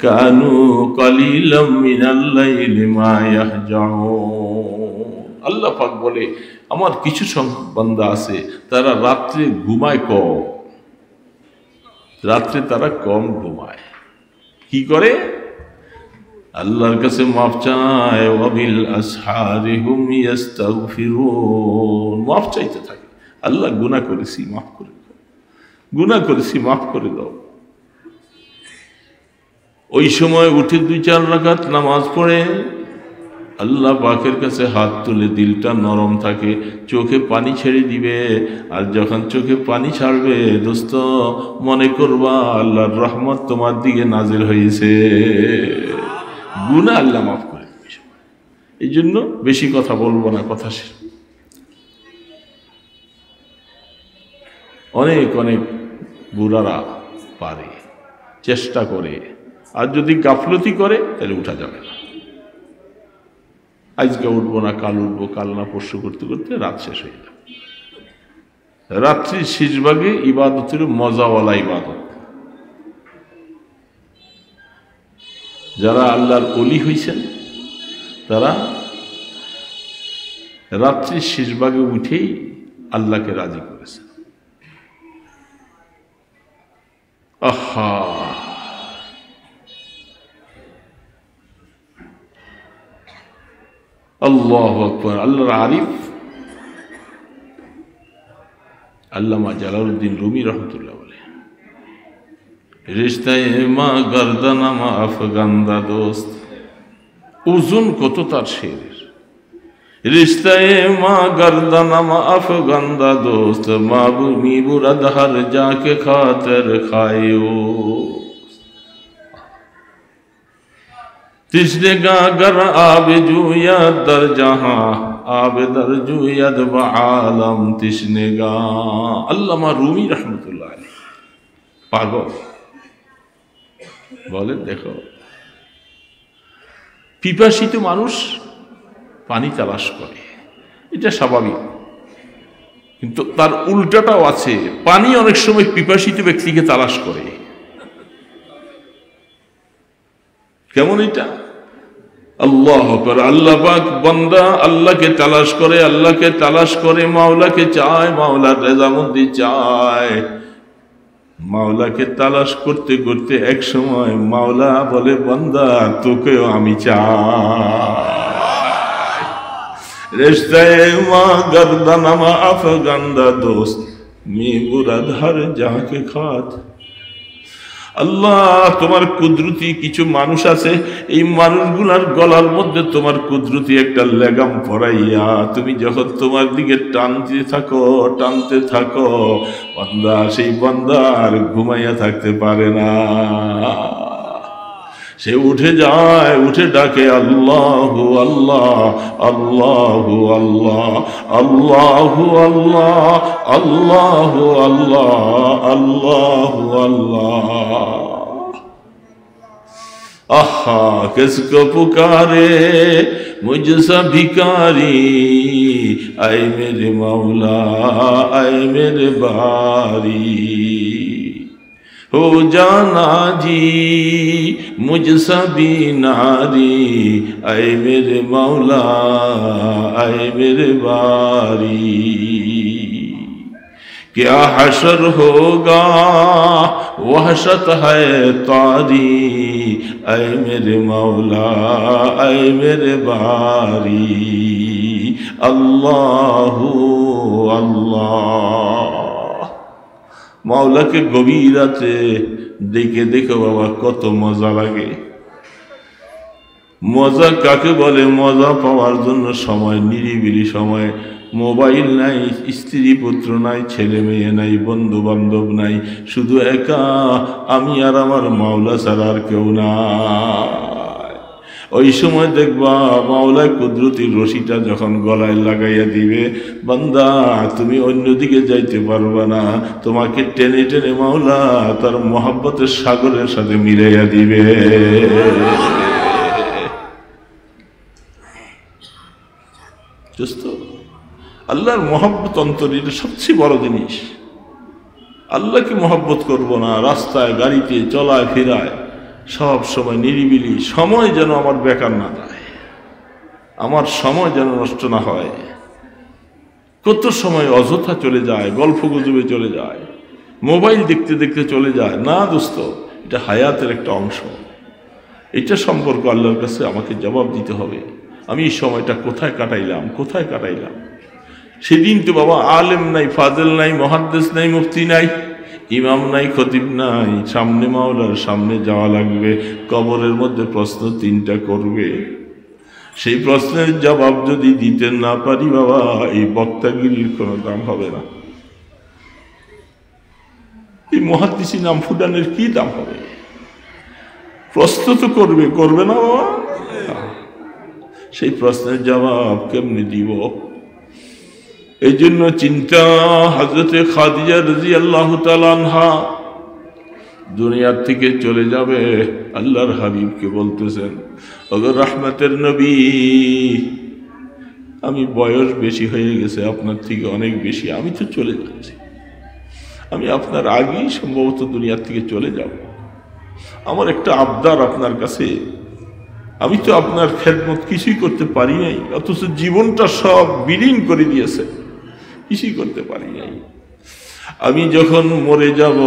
কানু কালিলাম মিনাল লাইলি মা ইয়াহজাউন। আল্লাহ পাক বলে আমার কিছু সংখ্যক বান্দা আছে তারা রাত্রে ঘুমায় কম, রাত্রে তারা কম ঘুমায়। কি করে? আল্লাহর কাছে মাফ চায়, ওয়াবিল আসহারি হুম ইস্তাগফিরুন, মাফ চাইতে থাকে। আল্লাহ গুনাহ করেছি মাফ করে দাও, গুনাহ করেছি মাফ করে দাও। ওই সময় উঠে 2-4 রাকাত নামাজ পড়ে আল্লাহ পাকের কাছে হাত তুলে, দিলটা নরম থাকে, চোখে পানি ছেড়ে দিবে। আর যখন চোখে পানি ছাড়বে দোস্ত, মনে করবা আল্লাহর রহমত তোমার দিকে নাজিল হয়েছে, গুনাহ আল্লাহ মাফ করে দিবে। এই জন্য বেশি কথা বলবো না, কথা শেষ। অনেক অনেক বুড়ারা পারে, চেষ্টা করে, আর যদি গাফলতি করে তাহলে উঠা যাবে না। আজকে উঠবো না, কাল উঠবো, কাল না পরশু করতে করতে রাত শেষ হয়ে যাবে। রাত্রির শেষ ভাগে ইবাদতের মজাওয়ালা ইবাদত। যারা আল্লাহর ওলি হইছেন তারা রাত্রির শেষ ভাগে উঠেই আল্লাহকে রাজি করেছেন। আহা, আল্লাহু আকবার। আল্লাহর আরিফ আল্লামা জালালউদ্দিন রুমি রহমতুল্লাহ বলে, রিশতায়ে মা গর্দানামা আফগান্দা দোস্ত, ওজন কত তার শেরের। রিশতায়ে মা গর্দানামা আফগান্দা দোস্ত, মাবুমি বুরাদ হর যাকে খাতর খায়ো। तिश्नेगा गर आब जुयद दर जहां, आब दर जुयद बालम तिश्नेगा। আল্লামা রুমি রহমতুল্লাহ আলাইহি পাগল বলে, দেখো পিপাসিত মানুষ পানি তালাশ করে, এটা স্বাভাবিক, কিন্তু তার উল্টাটাও আছে। পানি অনেক সময় পিপাসিত ব্যক্তিকে তালাশ করে। কেমন এটা? আল্লাহ আকবার। আল্লাহ পাক বান্দা আল্লাহকে তালাশ করে, আল্লাহকে তালাশ করে, মাওলাকে চায়, মাওলার রেজামন্দি চায়। মাওলাকে তালাশ করতে করতে এক সময় মাওলা বলে, বান্দা তোকেও আমি চাই। রিশতায়ে মা গর্দানামা আফগান্দা দোস্ত, মি বুরাদ হর যাকে খাত। আল্লাহ তোমার কুদরতি কিছু মানুষ আছে, এই মানুষগুলার গলার মধ্যে তোমার কুদরতি একটা লেগাম পরাইয়া তুমি যখন তোমার দিকে টানতে থাকো, বান্দা সেই বান্দা আর ঘুমাইয়া থাকতে পারে না। সে উঠে যায়, উঠে ডাকে আল্লাহু আল্লাহ, আল্লাহু আল্লাহ, আল্লাহু আল্লাহ, আল্লাহু আল্লাহ, আল্লাহু আল্লাহ। आहा किसको पुकारे मुझसा भिकारी, आए मेरे मौला आए मेरे बारी। हो जाना जी मुझसा भी नारी, आए मेरे मौला आए मेरे बारी। क्या हशर होगा वहशत है तारी, ऐ मेरे मौला ऐ मेरे बारी। अल्लाहु अल्लाह। মাওলাকে গভীর রাতে দেখে দেখো বাবা কত মজা লাগে। মজা কাকে বলে? মজা পাওয়ার জন্য সময়, নিরিবিলি সময়, মোবাইল নাই, স্ত্রী পুত্র নাই, ছেলে মেয়ে নাই, বন্ধু বান্ধব নাই, শুধু একা আমি আর আমার মাওলা ছাড়া আর কেউ নাই। ওই সময় দেখবা মাওলা কুদরতির রশিটা যখন গলায় লাগাইয়া দিবে, বান্দা তুমি অন্যদিকে যাইতে পারবা না, তোমাকে টেনে টেনে মাওলা তার মহব্বতের সাগরের সাথে মিলাইয়া দিবে। আল্লাহর মহব্বত অন্তর, এটা সবচেয়ে বড় জিনিস। আল্লাহকে মহব্বত করব না, রাস্তায় গাড়িতে চলায় ফেরায় সব সময় নিরিবিলি, সময় যেন আমার বেকার না যায়, আমার সময় যেন নষ্ট না হয়। কত সময় অযথা চলে যায়, গল্প গুজবে চলে যায়, মোবাইল দেখতে দেখতে চলে যায়। না দোস্ত, এটা হায়াতের একটা অংশ। এটা সম্পর্ক আল্লাহর কাছে আমাকে জবাব দিতে হবে। আমি এই সময়টা কোথায় কাটাইলাম, কোথায় কাটাইলাম? সেদিন তো বাবা আলেম নাই, ফাজেল নাই, মুহাদ্দিস নাই, মুফতি নাই, ইমাম নাই, খতিব নাই, সামনে মাওলার সামনে যাওয়া লাগবে। কবরের মধ্যে প্রশ্ন তিনটা করবে। সেই প্রশ্নের জবাব যদি দিতে না পারি বাবা, এই বক্তাগিরির কোনো দাম হবে না। এই মুহাদ্দিসি নাম ফুটানের কি দাম হবে? প্রশ্ন তো করবে, করবে না বাবা? সেই প্রশ্নের জবাব কেমনি দিব? এই জন্য চিন্তা। হযরতে খাদিজা রাদিয়াল্লাহু তাআলা আনহা দুনিয়ার থেকে চলে যাবে, আল্লাহর হাবিবকে বলতেছেন, ওগো রাহমাতের নবী, আমি বয়স বেশি হয়ে গেছে, আপনার থেকে অনেক বেশি, আমি তো চলে যাচ্ছি, আমি আপনার আগেই সম্ভবত দুনিয়ার থেকে চলে যাব। আমার একটা আবদার আপনার কাছে, আমি তো আপনার খেদমত কিছুই করতে পারি নাই, অথচ জীবনটা সব বিলীন করে দিয়েছে, কিছুই করতে পারি নাই। আমি যখন মরে যাব,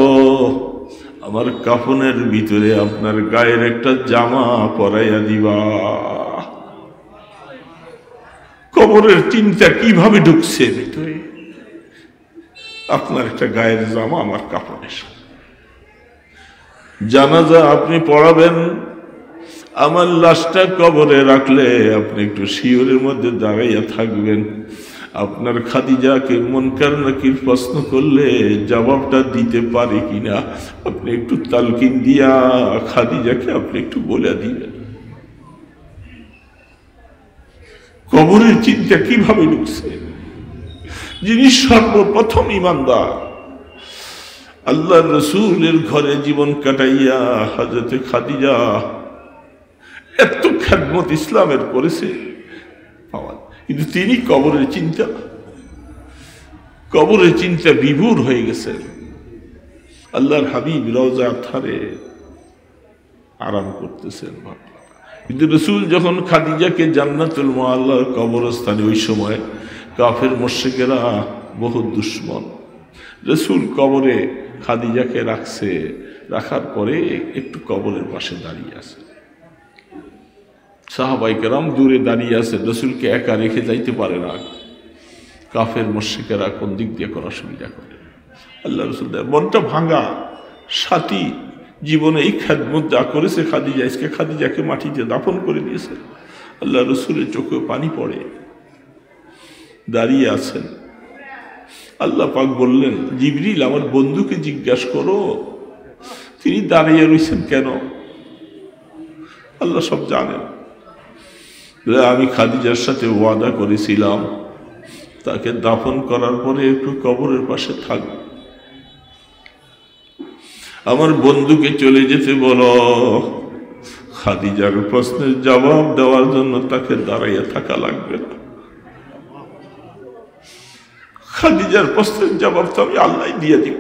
আমার কাফনের ভিতরে আপনার গায়ের একটা জামা পরাইয়া দিবা। কবরের চিন্তা কিভাবে ঢুকছে ভিতরে? আপনার একটা গায়ের জামা আমার কাফনের সাথে। জানাজা আপনি পড়াবেন, আমার লাশটা কবরে রাখলে আপনি একটু শিয়রের মধ্যে দাঁড়াইয়া থাকবেন। আপনার খাদিজাকে মুনকার নাকির প্রশ্ন করলে জবাবটা দিতে পারে কিনা আপনি একটু তালকিন দিয়া খাদিজাকে আপনি একটু বলে দিবেন। কবরের চিন্তা কিভাবে ঢুকছে? যিনি সর্বপ্রথম ঈমানদার, আল্লাহর রাসূলের ঘরে জীবন কাটাইয়া হযরতে খাদিজা এত খেদমত ইসলামের করেছে, কিন্তু তিনি কবরের চিন্তা বিভোর হয়ে গেছে। আল্লাহর হাবিব রওজার ধারে আরাম করতেছেন, কিন্তু রাসূল যখন খাদিজাকে জান্নাতুল মুআল্লার কবরস্থানে, ওই সময় কাফের মুশরিকেরা বহু দুশ্মন, রাসূল কবরে খাদিজাকে রাখছে, রাখার পরে একটু কবরের পাশে দাঁড়িয়ে আছে। সাহাবায়ে কেরাম দূরে দাঁড়িয়ে আছে, রাসূলকে একা রেখে যাইতে পারে না। কাফের মুশরিকেরা কোন দিক দিয়ে কোনো সুবিধা করে। আল্লাহ রাসূল মনটা ভাঙা, সাথী জীবনে এই খেদমত যা করেছে খাদিজা, আজকে খাদিজাকে মাটিতে দাফন করে দিয়েছে। আল্লাহ রাসূলের চোখে পানি পড়ে, দাঁড়িয়ে আছেন। আল্লাহ পাক বললেন, জিবরিল আমার বন্ধুকে জিজ্ঞাসা করো তিনি দাঁড়িয়ে রয়েছেন কেন। আল্লাহ সব জানেন। আমি খাদিজার সাথে ওয়াদা করেছিলাম তাকে দাফন করার পরে একটু কবরের পাশে থাকব, আমার বন্ধুকে চলে যেতে বলো। খাদিজার প্রশ্নের জবাব দেওয়ার জন্য তাকে দাঁড়াইয়া থাকা লাগবে না। খাদিজার প্রশ্নের জবাব তো আমি আল্লাহ দিয়ে দিব।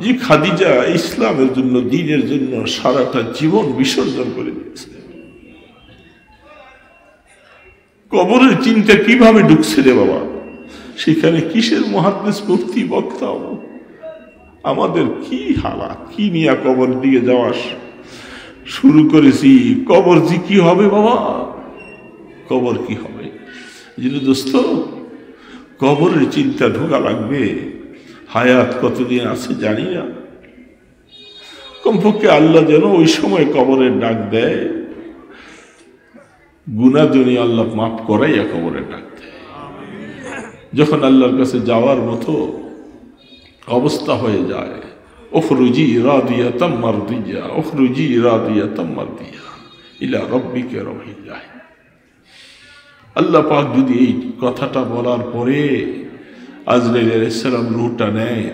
যে খাদিজা ইসলামের জন্য, দ্বীনের জন্য সারাটা জীবন বিসর্জন করে দিয়েছে। কবরের চিন্তা কিভাবে ঢুকছে রে বাবা? সেখানে কিসের মুহাদ্দিস, মুফতি, বক্তা? আমাদের কি হালাত, কি নিয়ে কবর দিকে যাওয়া শুরু করেছি। কবর যে কি হবে বাবা, কবর কি হবে? যদি দোস্ত কবরের চিন্তা ঢোকা লাগবে। হায়াত কতদিন আছে জানি না, কমপক্ষে আল্লাহ যেন ওই সময় কবরের ডাক দেয়, গুনাহ দুনিয়া আল্লাহ মাফ করাইয়া কবরের ডাক দেয়। যখন আল্লাহর কাছে যাওয়ার মতো অবস্থা হয়ে যায়, উখরুজি রাদিয়াতাম মারদিয়া, উখরুজি রাদিয়াতাম মারদিয়া ইলা রাব্বিকা রাহিল্লাহ। আল্লাহ পাক যদি এই কথাটা বলার পরে আজরাইল আলাইহিস সালাম রূহটা নেয়,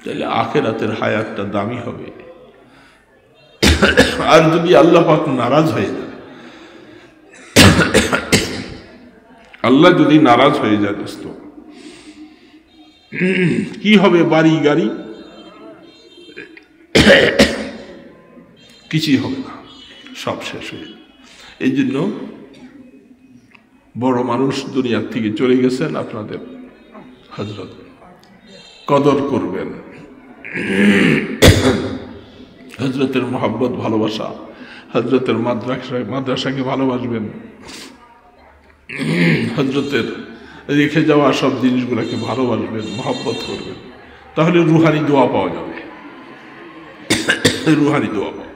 তাহলে আখিরাতের হায়াতটা দামি হবে। আর যদি আল্লাহ পাক নারাজ হয়ে যায়, আল্লাহ যদি নারাজ হয়ে যায় দোস্ত, কি হবে? বাড়ি গাড়ি কিছুই হবে না, সব শেষ হয়ে যাবে। এই জন্য বড় মানুষ দুনিয়ার থেকে চলে গেছেন, আপনাদের হযরত কদর করবেন, হযরতের মহব্বত ভালোবাসা, হযরতের মাদ্রাসাকে ভালোবাসবেন, হযরতের রেখে যাওয়া সব জিনিসগুলোকে ভালোবাসবেন, মহব্বত করবেন, তাহলে রুহানি দোয়া পাওয়া যাবে, রুহানি দোয়া পাওয়া।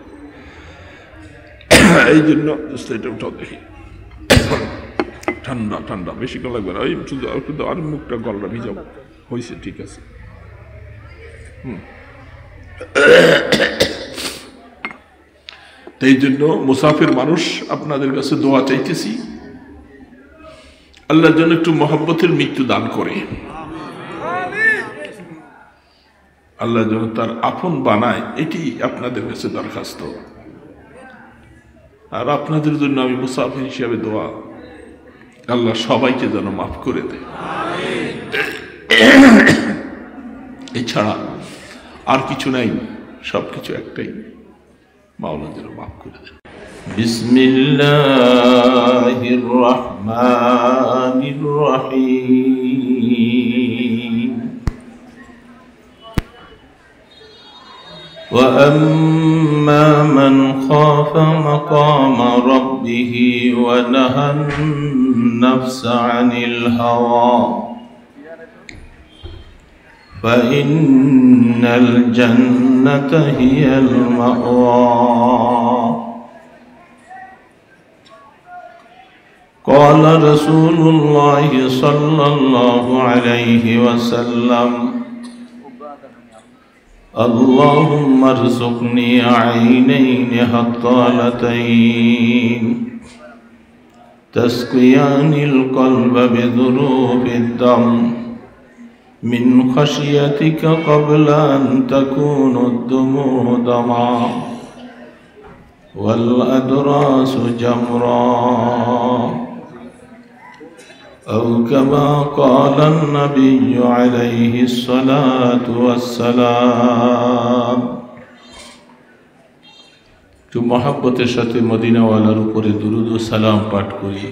এই জন্য এটা উঠাও দেখি, ঠান্ডা ঠান্ডা বেশিক্ষণ লাগবে না, ওই শুধু আর মুখটা গলাটা ভিজাবো, হয়েছে, ঠিক আছে। এই জন্য মুসাফির মানুষ আপনাদের কাছে দোয়া চাইতেছি, আল্লাহর জন্য একটু মহব্বতের মৃত্যু দান করে, আল্লাহ যেন তার আপন বানায়, এটি আপনাদের কাছে দরখাস্ত। আর আপনাদের জন্য আমি মুসাফির হিসাবে দোয়া, আল্লাহ সবাইকে যেন মাফ করে দেয়, এছাড়া আর কিছু নাই, সবকিছু একটাই, মাওলা যেন মাফ করে দেন। বিসমিল্লাহির রহমানির রহিম। وأما من خاف مقام ربه ونهى النفس عن الهوى فإن الجنة هي المأوى. قال رسول الله صلى الله عليه وسلم اللهم ارزقني عينين هطالتين تسقيان القلب بذروب الدم من خشيتك قبل أن تكون الدموع دمعا والأدراس جمرا أو كما قال النبي عليه الصلاة والسلام. تو محبت شت مدینہ والا روپر درود و سلام پاٹ کری.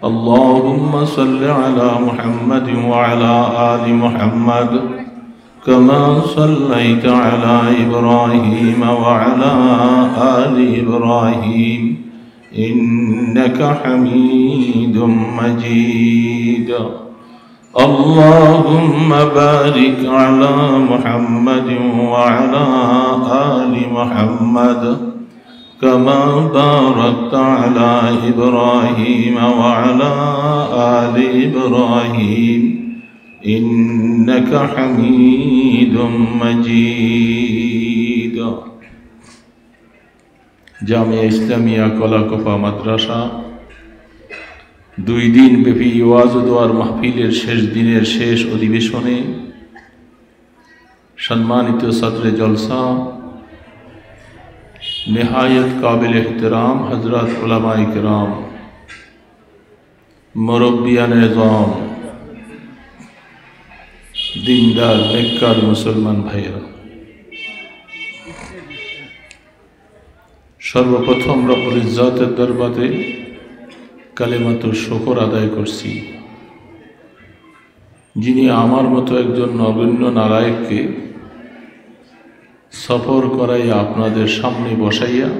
اللهم صل على محمد وعلى آل محمد كما صليت على إبراهيم وعلى آل إبراهيم إنك حميد مجيد. اللهم بارك على محمد وعلى آل محمد كما باركت على إبراهيم وعلى آل إبراهيم إنك حميد مجيد. জামিয়া ইসলামিয়া কলাকফা মাদ্রাসা 2 দিন ব্যাপী ওয়াজ ও দোয়ার মাহফিলের শেষ দিনের শেষ অধিবেশনে সম্মানিত সদরে জলসা নিহায়ত কাবিল এহতরাম হযরত উলামায়ে কিরাম, মুরব্বিয়ান নিজাম, দিনদার নেককার মুসলমান ভাইয়েরা, সর্বপ্রথম রব্বুল ইজ্জতের দরবারে কালিমাতুল শুকর আদায় করছি, যিনি আমার মতো একজন নগণ্য নালায়েককে সফর করাইয়া আপনাদের সামনে বসাইয়া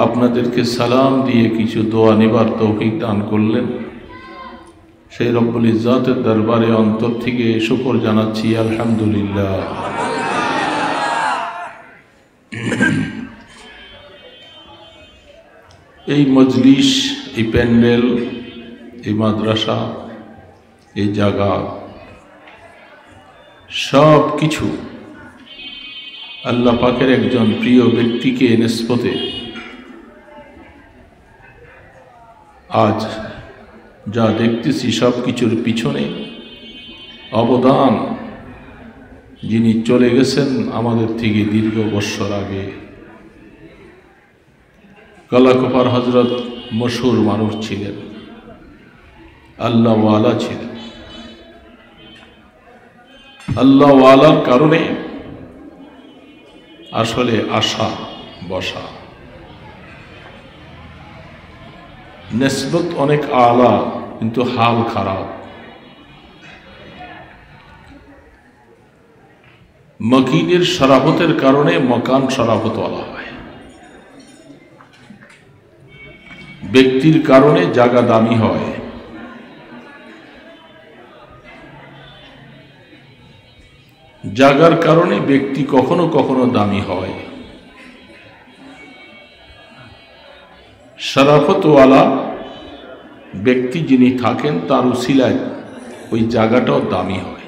আপনাদেরকে সালাম দিয়ে কিছু দোয়া নেবার তৌফিক দান করলেন। সেই রব্বুল ইজ্জতের দরবারে অন্তর থেকে শুকর জানাচ্ছি, আলহামদুলিল্লাহ। এই মজলিস, এই প্যান্ডেল, এই মাদ্রাসা, এই জায়গা, সব কিছু আল্লাহ পাকের একজন প্রিয় ব্যক্তিকে নিসবতে আজ যা দেখতেছি সব কিছুর পিছনে অবদান যিনি চলে গেছেন আমাদের থেকে দীর্ঘ বৎসর আগে। কলাকফার হযরত মশহুর মানুষ ছিলেন, আল্লাহওয়ালা ছিলেন। আল্লাহওয়ালার কারণে আসলে আশা বসা। নিসবত অনেক আলা, কিন্তু হাল খারাপ। মকিনের শরাফতের কারণে মকান শরাফত বলা হয়। ব্যক্তির কারণে জায়গা দামি হয়। জায়গার কারণে ব্যক্তি কখনো কখনো দামি হয়। শরাফতওয়ালা ব্যক্তি যিনি থাকেন তার উসিলায় ওই জায়গাটাও দামি হয়।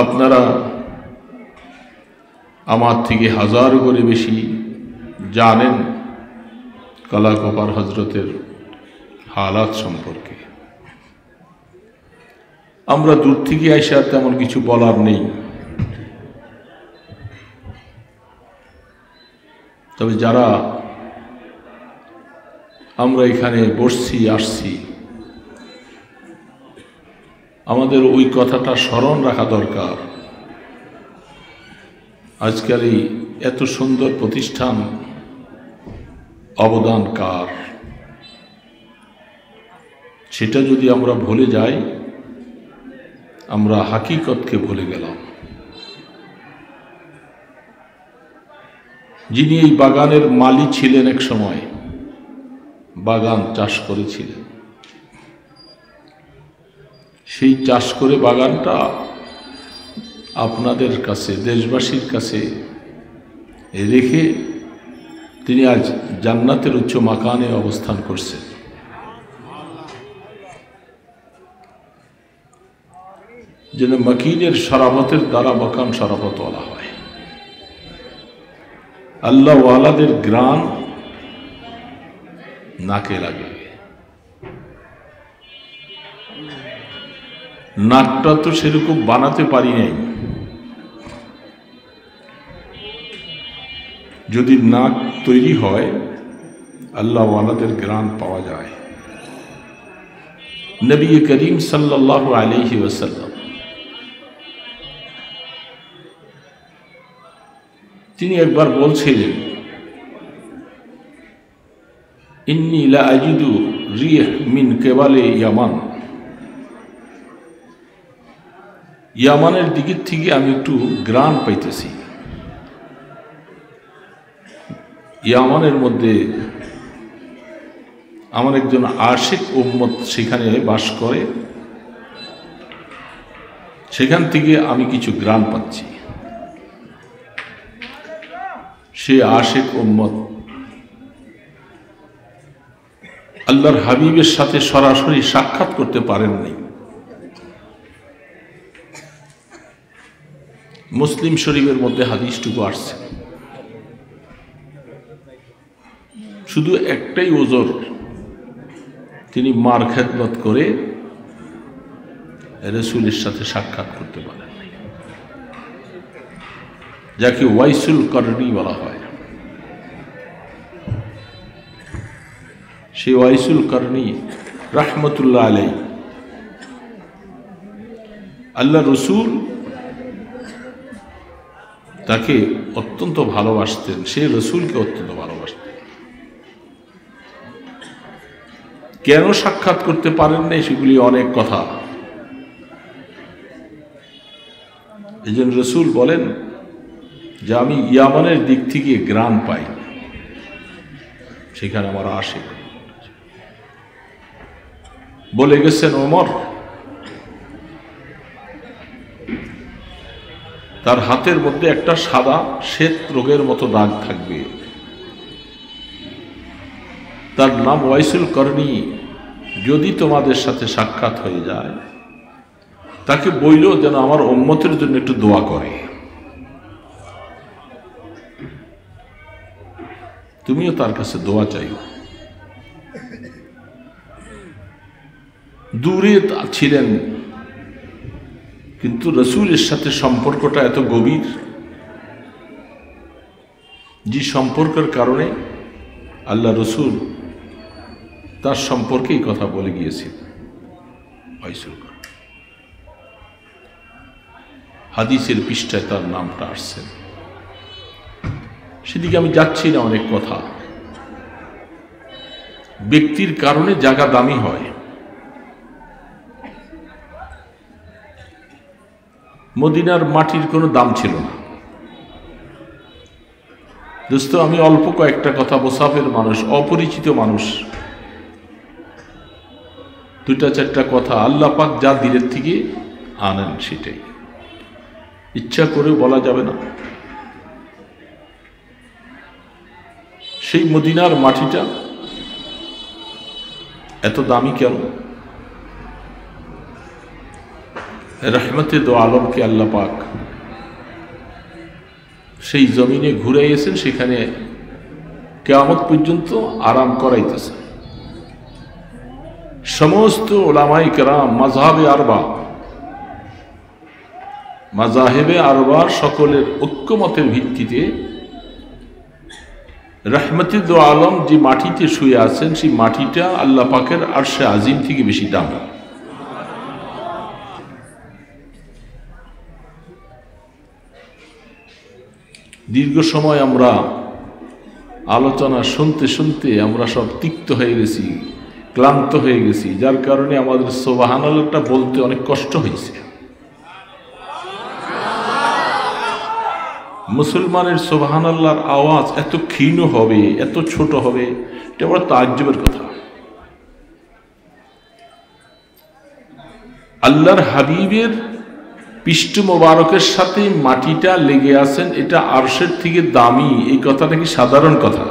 আপনারা আমার থেকে হাজার করে বেশি জানেন কালাকোপার হজরতের হালাত সম্পর্কে। আমরা দূর থেকে আইসা তেমন কিছু বলার নেই। তবে যারা আমরা এখানে বসছি আসছি, আমাদের ওই কথাটা স্মরণ রাখা দরকার। আজকাল এই এত সুন্দর প্রতিষ্ঠান অবদান কার, সেটা যদি আমরা ভুলে যাই, আমরা হাকিকতকে ভুলে গেলাম। যিনি এই বাগানের মালি ছিলেন, এক সময় বাগান চাষ করেছিলেন, সেই চাষ করে বাগানটা আপনাদের কাছে, দেশবাসীর কাছে রেখে তিনি আজ জান্নাতের উচ্চ মাকানে অবস্থান করছেন। যেন মকিনের শরাফতের দ্বারা মকান শরাফত বলা হয়। আল্লাহ ওয়ালাদের গ্রান নাকে লাগে। নাকটা তো সেরকম বানাতে পারি নাই। যদি নাক তৈরি হয়, আল্লাহ ওয়ালাদের গ্রান পাওয়া যায়। নবী করিম সাল্লাল্লাহু আলাইহি ওয়াসাল্লাম তিনি একবার বলছিলেন, ইন্নী লা আজিদু রিহ মিন কেবালে ইয়ামান। ইয়ামানের দিকের থেকে আমি একটু গ্রান পাইতেছি। ইয়ামানের মধ্যে আমার একজন আশিক উম্মত সেখানে বাস করে, সেখান থেকে আমি কিছু গ্রান পাচ্ছি। সে আশিক উম্মত আল্লাহর হাবিবের সাথে সরাসরি সাক্ষাৎ করতে পারেননি। মুসলিম শরীফের মধ্যে হাদিসটুকু আসছে। শুধু একটাই ওজর, তিনি মার খেদমত করে রাসূলের সাথে সাক্ষাৎ করতে পারেন, যাকে ওয়াইসুল করনি বলা হয়। সেই ওয়াইসুল করনি রাহমাতুল্লাহ আলাইহি, আল্লাহ রসুল তাকে অত্যন্ত ভালোবাসতেন, সে রসুলকে অত্যন্ত ভালোবাসতেন। কেন সাক্ষাৎ করতে পারেন নাই সেগুলি অনেক কথা। এই জন্য রসুল বলেন যে আমি ইয়ামানের দিক থেকে গ্রান পাই, সেখানে আমার আশিক। বলে গেছেন ওমর, তার হাতের মধ্যে একটা সাদা শ্বেত রোগের মতো দাগ থাকবে, তার নাম ওয়াইসুল করনি। যদি তোমাদের সাথে সাক্ষাৎ হয়ে যায়, তাকে বইল যেন আমার উম্মতের জন্য একটু দোয়া করে। তুমিও তার কাছে দোয়া চাইও। দূরে ছিলেন, কিন্তু রসুলের সাথে সম্পর্কটা এত গভীর, যে সম্পর্কের কারণে আল্লাহ রসুল তার সম্পর্কেই কথা বলে গিয়েছেন। হাদিসের পৃষ্ঠায় তার নামটা আসছেন। সেদিকে আমি যাচ্ছি না। অনেক কথা, ব্যক্তির কারণে জায়গা দামি হয়। মদিনার মাটির কোনো দাম ছিল না। দোস্ত, আমি অল্প কয়েকটা কথা, মুসাফির মানুষ, অপরিচিত মানুষ, দুটা চারটা কথা আল্লাহ পাক যা দিলের থেকে আনেন, সেটাই ইচ্ছা করেও বলা যাবে না। সেই মদিনার মাটিটা এত দামি কেন? রহমতে দো আলমকে আল্লাহ পাক সেই জমিনে ঘুরাইয়েছেন, সেখানে কিয়ামত পর্যন্ত আরাম করাইতেছে। সমস্ত উলামায়ে কেরাম, মাযহাবে আরবা সকলের ঐক্যমতের ভিত্তিতে রহমতে দো আলম যে মাটিতে শুয়ে আছেন, সেই মাটিটা আল্লাহ পাকের আরশে আজিম থেকে বেশি দামি। দীর্ঘ সময় আমরা আলোচনা শুনতে শুনতে আমরা সব তিক্ত হয়ে গেছি, ক্লান্ত হয়ে গেছি, যার কারণে আমাদের সুবহানাল্লাহটা বলতে অনেক কষ্ট হয়েছে। মুসলমানের সুবহানাল্লাহর আওয়াজ এত ক্ষীণ হবে, এত ছোট হবে, এটা বড় তাজ্জুবের কথা। আল্লাহর হাবিবের পৃষ্ঠ মোবারকের সাথে মাটিটা লেগে আছেন, এটা আরশের থেকে দামি, এই কথাটা কি সাধারণ কথা?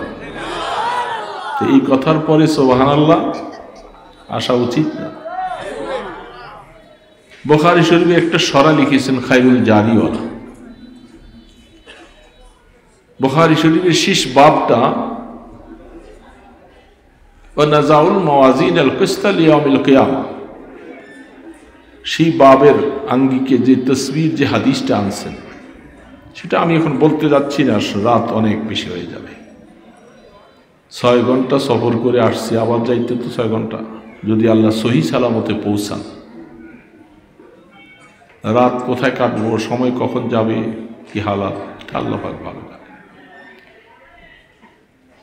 এই কথার পরে সুবহানাল্লাহ আসা উচিত না। বুখারী শরীফে একটা সরা লিখেছেন খায়রুল জারিওয়ালা। বুখারী শরীফের শেষ বাবটা ওয়া নাযাউল মাওয়াজিন আল কিসত লিয়াউমিল কিয়ামা, সেই বাবের আঙ্গিকে যে তসবির, যে হাদিসটা আনছেন, সেটা আমি এখন বলতে যাচ্ছি না, রাত অনেক বেশি হয়ে যাবে। 6 ঘন্টা সফর করে আসছি, আবার যাইতে তো 6 ঘন্টা, যদি আল্লাহ সহি সালামতে পৌঁছান। রাত কোথায় কাটবো, সময় কখন যাবে, কি হালাত, আল্লাহ পাক ভালো জানে।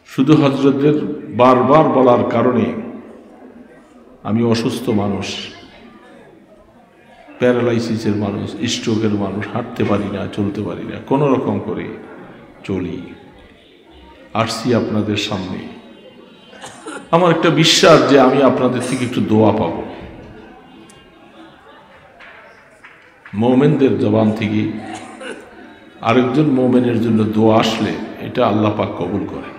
শুধু হযরতদের বারবার বলার কারণে আমি অসুস্থ মানুষ, প্যারালাইসিসের মানুষ, স্ট্রোকের মানুষ, হাঁটতে পারি না, চলতে পারি না, কোনো রকম করে চলি। আসছি আপনাদের সামনে, আমার একটা বিশ্বাস যে আমি আপনাদের থেকে একটু দোয়া পাব। মুমিনদের জবান থেকে আরেকজন মুমিনের জন্য দোয়া আসলে এটা আল্লাহ পাক কবুল করে।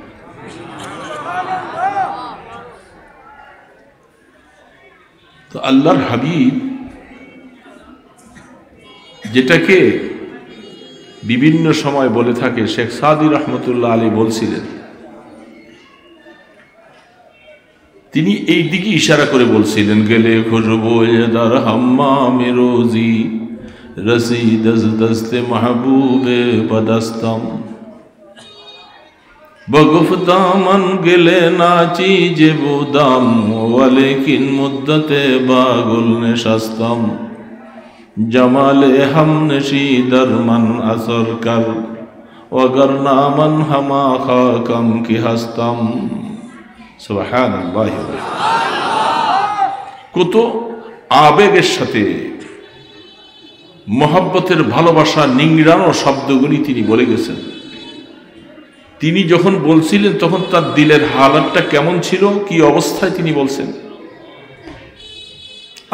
তো আল্লাহর হাবিব যেটাকে বিভিন্ন সময় বলে থাকে, শেখ সাদি রহমতুল্লাহ আলী বলছিলেন, তিনি এই দিকে ইশারা করে বলছিলেন, গেলে খুশবু দার হাম্মামে রোজি রসি দস দস্তে মাহবুবে বদস্তম বগুফতামন গেলে নাচি যে বুদাম ওয়ালেকিন মুদ্দতে বাগুল নেশাস্তম জমালে হাম নশি দরমন আসর কর ওগর নামন হামা খাকম কি হস্তম। সুবহানাল্লাহ। কত আবেগের সাথে মহব্বতের ভালোবাসা নিংড়ানো শব্দগুলি তিনি বলে গেছেন। তিনি যখন বলছিলেন তখন তার দিলের হালাতটা কেমন ছিল, কি অবস্থায় তিনি বলছেন।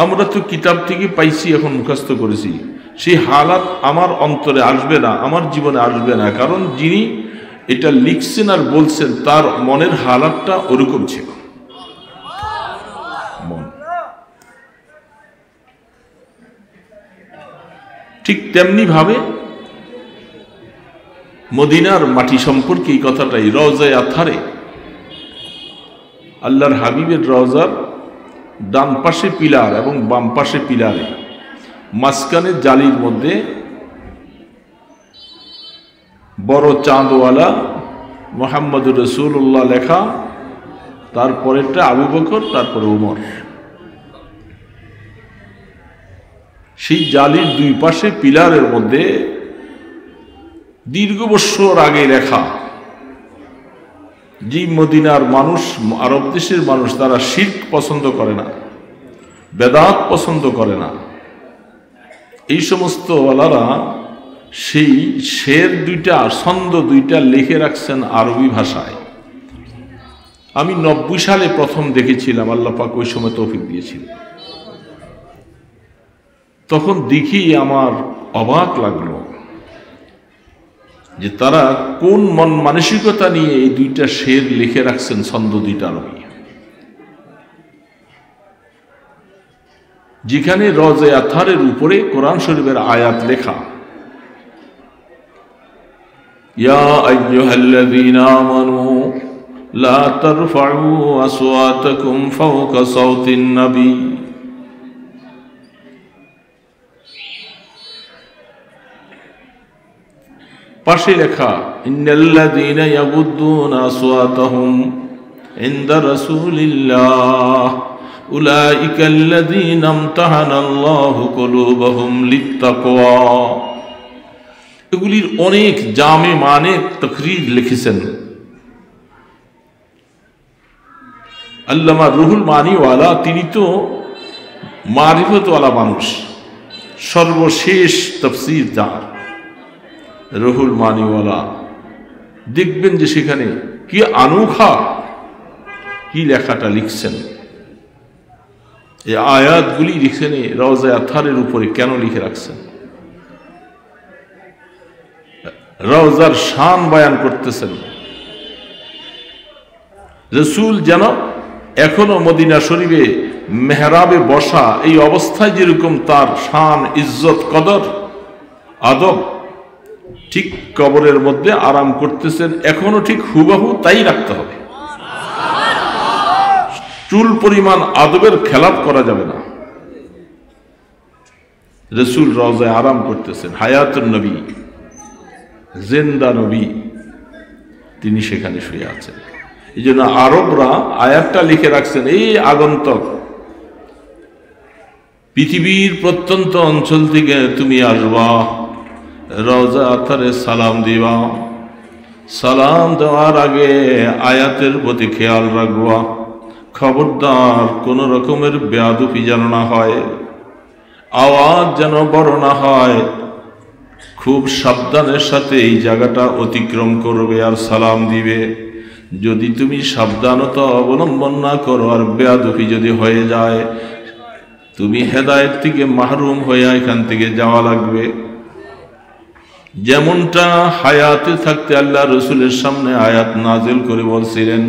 আমরা তো কিতাব থেকে পাইছি, এখন মুখস্থ করেছি, সেই হালাত আমার অন্তরে আসবে না, আমার জীবনে আসবে না, কারণ যিনি এটা লিখছেন আর বলছেন তার মনের হালাতটা ওরকম ছিল। মন ঠিক তেমনি ভাবে মদিনার মাটি সম্পর্কে এই কথাটাই, রওজায়ে আতহারে আল্লাহর হাবিবের রওজার ডান পাশে পিলার এবং বাম পাশে পিলারে মাঝখানে জালির মধ্যে বড় চাঁদওয়ালা মুহাম্মদুর রাসূলুল্লাহ লেখা, তারপরেরটা আবু বকর, তারপরে ওমর। সেই জালির দুই পাশে পিলারের মধ্যে দীর্ঘ বৎসর আগে লেখা যে মদিনার মানুষ, আরব দেশের মানুষ, তারা শিরক পছন্দ করে না, বেদাত পছন্দ করে না। এই সমস্ত ওয়ালারা সেই শের দুইটা, ছন্দ দুইটা লিখে রাখছেন আরবি ভাষায়। আমি 90 সালে প্রথম দেখেছিলাম, আল্লাহ পাক ওই সময় তৌফিক দিয়েছিলেন। তখন দেখি আমার অবাক লাগলো যে তারা কোন মন মানসিকতা নিয়ে এই দুইটা শের লিখে রাখছেন, ছন্দ দুইটা আরবি, যেখানে রওজা আতহারের উপরে কোরআন শরীফের আয়াত লেখা, ইয়া আইয়ুহাল্লাযীনা আমানু লা তারফাউ আসওয়াতাকুম ফাওকা সাওতিন নবী। পাশে লেখা ইন্নাল্লাযীনা ইয়াগুদ্দুনা আসওয়াতাহুম ইনদা রাসূলিল্লাহ উলাইকাল্লাযীনা ইমতাহানাল্লাহু কুলুবাহুম লিত্তাকওয়া। এগুলির অনেক জামে মানে তাকরীর লিখেছেন আল্লামা রুহুল মানিওয়ালা। তিনি তো মারিফতওয়ালা মানুষ, সর্বশেষ তাফসীর যার রুহুল মানিওয়ালা। দেখবেন যে সেখানে কি আনোখা কি লেখাটা লিখছেন। এই আয়াতগুলি লিখছেন রওজা আতহারের উপরে কেন লিখে রাখছেন? রওজার শান বয়ান করতেছেন। রাসূল যেন এখনো মদিনা শরীফে মেহরাবে বসা এই অবস্থায় যেরকম তার শান, ইজ্জত, কদর, আদব, ঠিক কবরের মধ্যে আরাম করতেছেন, এখনো ঠিক হুবহু তাই রাখতে হবে। চুল পরিমাণ আদবের খেলাপ করা যাবে না। রাসূল রওজায় আরাম করতেছেন, হায়াতুন নবী, জিন্দা নবী, তিনি সেখানে শুয়ে আছেন। এই জন্য আরবরা আয়াতটা লিখে রাখছেন, এই আগন্তক পৃথিবীর প্রত্যন্ত অঞ্চল থেকে তুমি আসবা, রওজা আতহারে সালাম দিবা, সালাম দেওয়ার আগে আয়াতের প্রতি খেয়াল রাখবা, খবরদার কোন রকমের বেয়াদবি যেন না হয়, আওয়াজ যেন বড় না হয়, খুব সাবধানের সাথে এই জায়গাটা অতিক্রম করবে আর সালাম দিবে। যদি তুমি সাবধানতা অবলম্বন না করো আর বেয়াদবি যদি হয়ে যায়, তুমি হেদায়েত থেকে মাহরুম হয়ে এখান থেকে যাওয়া লাগবে। যেমনটা হায়াতে থাকতে আল্লাহ রসুলের সামনে আয়াত নাজিল করে বলছিলেন,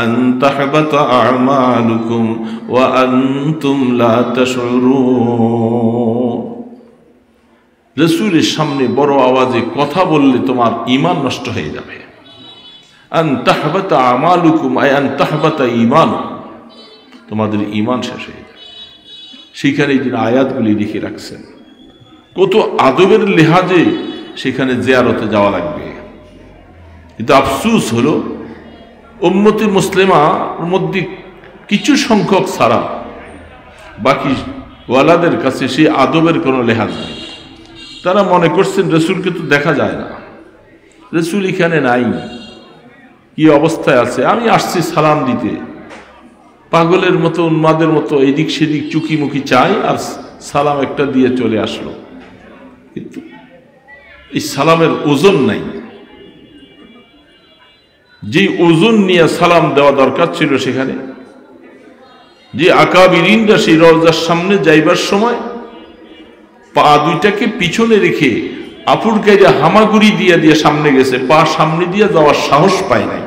আন তাহবাতা আমালুকুম ওয়া আনতুম লা তাশউরুন। রসুলের সামনে বড় আওয়াজে কথা বললে তোমার ঈমান নষ্ট হয়ে যাবে। আন তাহবাতা আমালুকুম আই আন তাহবাতা ঈমানুকুম, তোমাদের ঈমান শেষ হয়ে যাবে। সেখানে যিনি আয়াতগুলি লিখে রাখছেন, কত আদবের লিহাজে সেখানে জিয়ারতে যাওয়া লাগবে। কিন্তু আফসোস হলো উম্মতে মুসলিমার মধ্যে কিছু সংখ্যক ছাড়া বাকি ওয়ালাদের কাছে সেই আদবের কোনো লেহাজ নেই। তারা মনে করছেন রসুলকে তো দেখা যায় না, রসুল এখানে নাই, কি অবস্থায় আছে, আমি আসছি সালাম দিতে। পাগলের মতো, উন্মাদের মতো এদিক সেদিক চুকিমুখি চাই আর সালাম একটা দিয়ে চলে আসলো। কিন্তু এই সালামের ওজন নাই, যে ওজন নিয়ে সালাম দেওয়া দরকার ছিল সেখানে। যে আকাবিরিনরা সেই রওজার সামনে যাইবার সময় পা দুইটাকে পিছনে রেখে আপুর কাইরা হামাগুড়ি দিয়ে দিয়ে সামনে গেছে, পা সামনে দিয়ে যাওয়ার সাহস পায় নাই।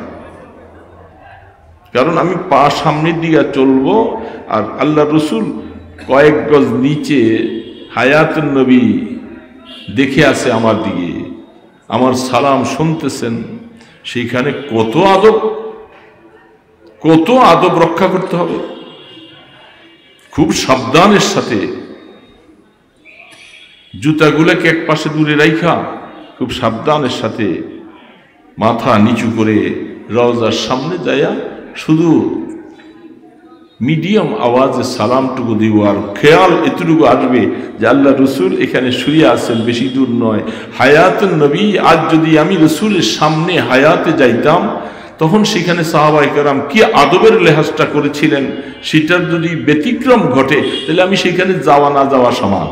কারণ আমি পা সামনে দিয়ে চলবো আর আল্লাহ রসুল কয়েক গজ নিচে হায়াতুন নবী দেখে আছে আমার দিকে, আমার সালাম শুনতেছেন। সেইখানে কত আদব রক্ষা করতে হবে, খুব সাবধানের সাথে জুতাগুলোকে এক পাশে দূরে রাইখা খুব সাবধানের সাথে মাথা নিচু করে রওজার সামনে যাইয়া শুধু মিডিয়াম আওয়াজে সালামটুকু দিব। আর খেয়াল এতটুকু আসবে যে আল্লাহ রসুল এখানে শুয়ে আছেন, বেশি দূর নয়। হায়াতুন নবী, আজ যদি আমি রসুলের সামনে হায়াতে যাইতাম তখন সেখানে সাহাবায়ে কেরাম কি আদবের লেহাজটা করেছিলেন, সেটার যদি ব্যতিক্রম ঘটে তাহলে আমি সেখানে যাওয়া না যাওয়া সমান।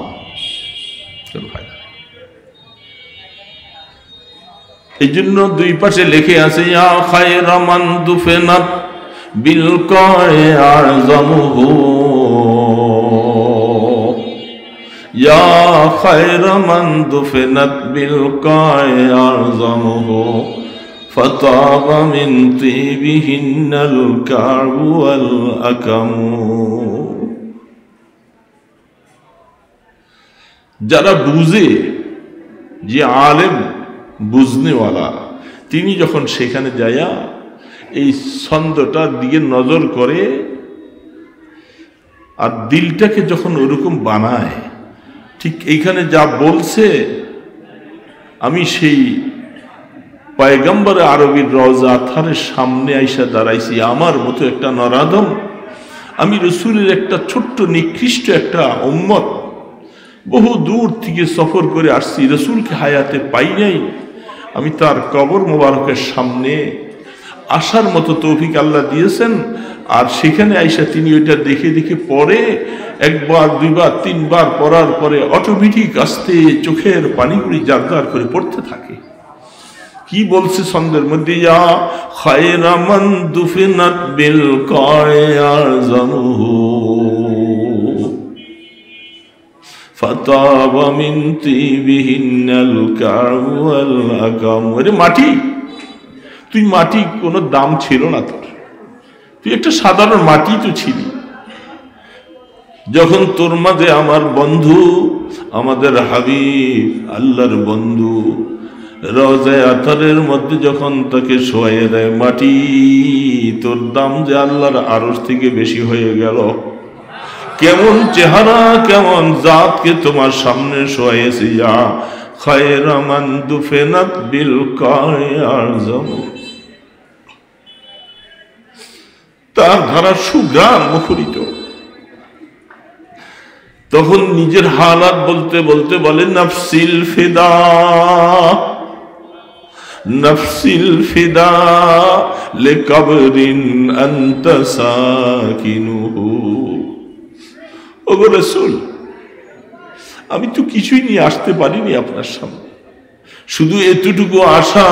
এই জন্য দুই পাশে লিখে আছে ইয়া খায়রা মান দুফিনাত বিল কায়ে আযমুহু, ইয়া খায়রা মান দুফিনাত বিল কায়ে আযমুহু ফাতাবা মিন তিবিহিন্নাল কারবু ওয়াল আকামু। যারা বুঝে, যে আলেম বুঝনেওয়ালা, তিনি যখন সেখানে যায়া এই ছন্দটার দিকে নজর করে আর দিলটাকে যখন ওরকম বানায়, ঠিক এইখানে যা বলছে, আমি সেই পয়গম্বর আরবির রওজা থারের সামনে আইসা দাঁড়াইছি, আমার মতো একটা নরাদম, আমি রসুলের একটা ছোট্ট নিকৃষ্ট একটা উম্মত, বহু দূর থেকে সফর করে আসছি, রসুলকে হায়াতে পাই নাই, আমি তার কবর মোবারকের সামনে আসার মতো তৌফিক আল্লাহ দিয়েছেন। আর সেখানে আইসা তিনি ওইটা দেখে দেখে পড়ে, একবার দুইবার তিনবার পড়ার পরে অটোমেটিক আস্তে চোখের পানিগুলি জারজার করে পড়তে থাকে। কি বলছে ছন্দের মধ্যে, ইয়া খায়রা মান দুফিনাত বিল কায়ে আযমুহু ফাতাবা মিন তিবিহিন্নাল কারবু ওয়াল আকাম। আরে মাটি, তুই মাটি, কোনো দাম ছিল না তোর, তুই একটা সাধারণ মাটি তো ছিলি। যখন তোর মাঝে আমার বন্ধু, আমাদের হাবিব আল্লাহর বন্ধু রওজায়ে আতহারের মধ্যে যখন তাকে শোয়াইয়া দেয়, মাটি তোর দাম যে আল্লাহর আরশ থেকে বেশি হয়ে গেল। কেমন চেহারা, কেমন জাতকে তোমার সামনে শোয়াইয়েছি, ইয়া খায়রা মান দুফিনাত বিল কায়ে আযমুহু। তার ধারা সুগ্রাণ মুখরিত। তখন নিজের হালাত বলতে বলতে বলে, নাফসিল ফিদা, নাফসিল ফিদা লিকবরিন আনতা সাকিনুহু। ওগো রাসূল, আমি তো কিছুই নিয়ে আসতে পারিনি আপনার সামনে, শুধু এতটুকু আশা,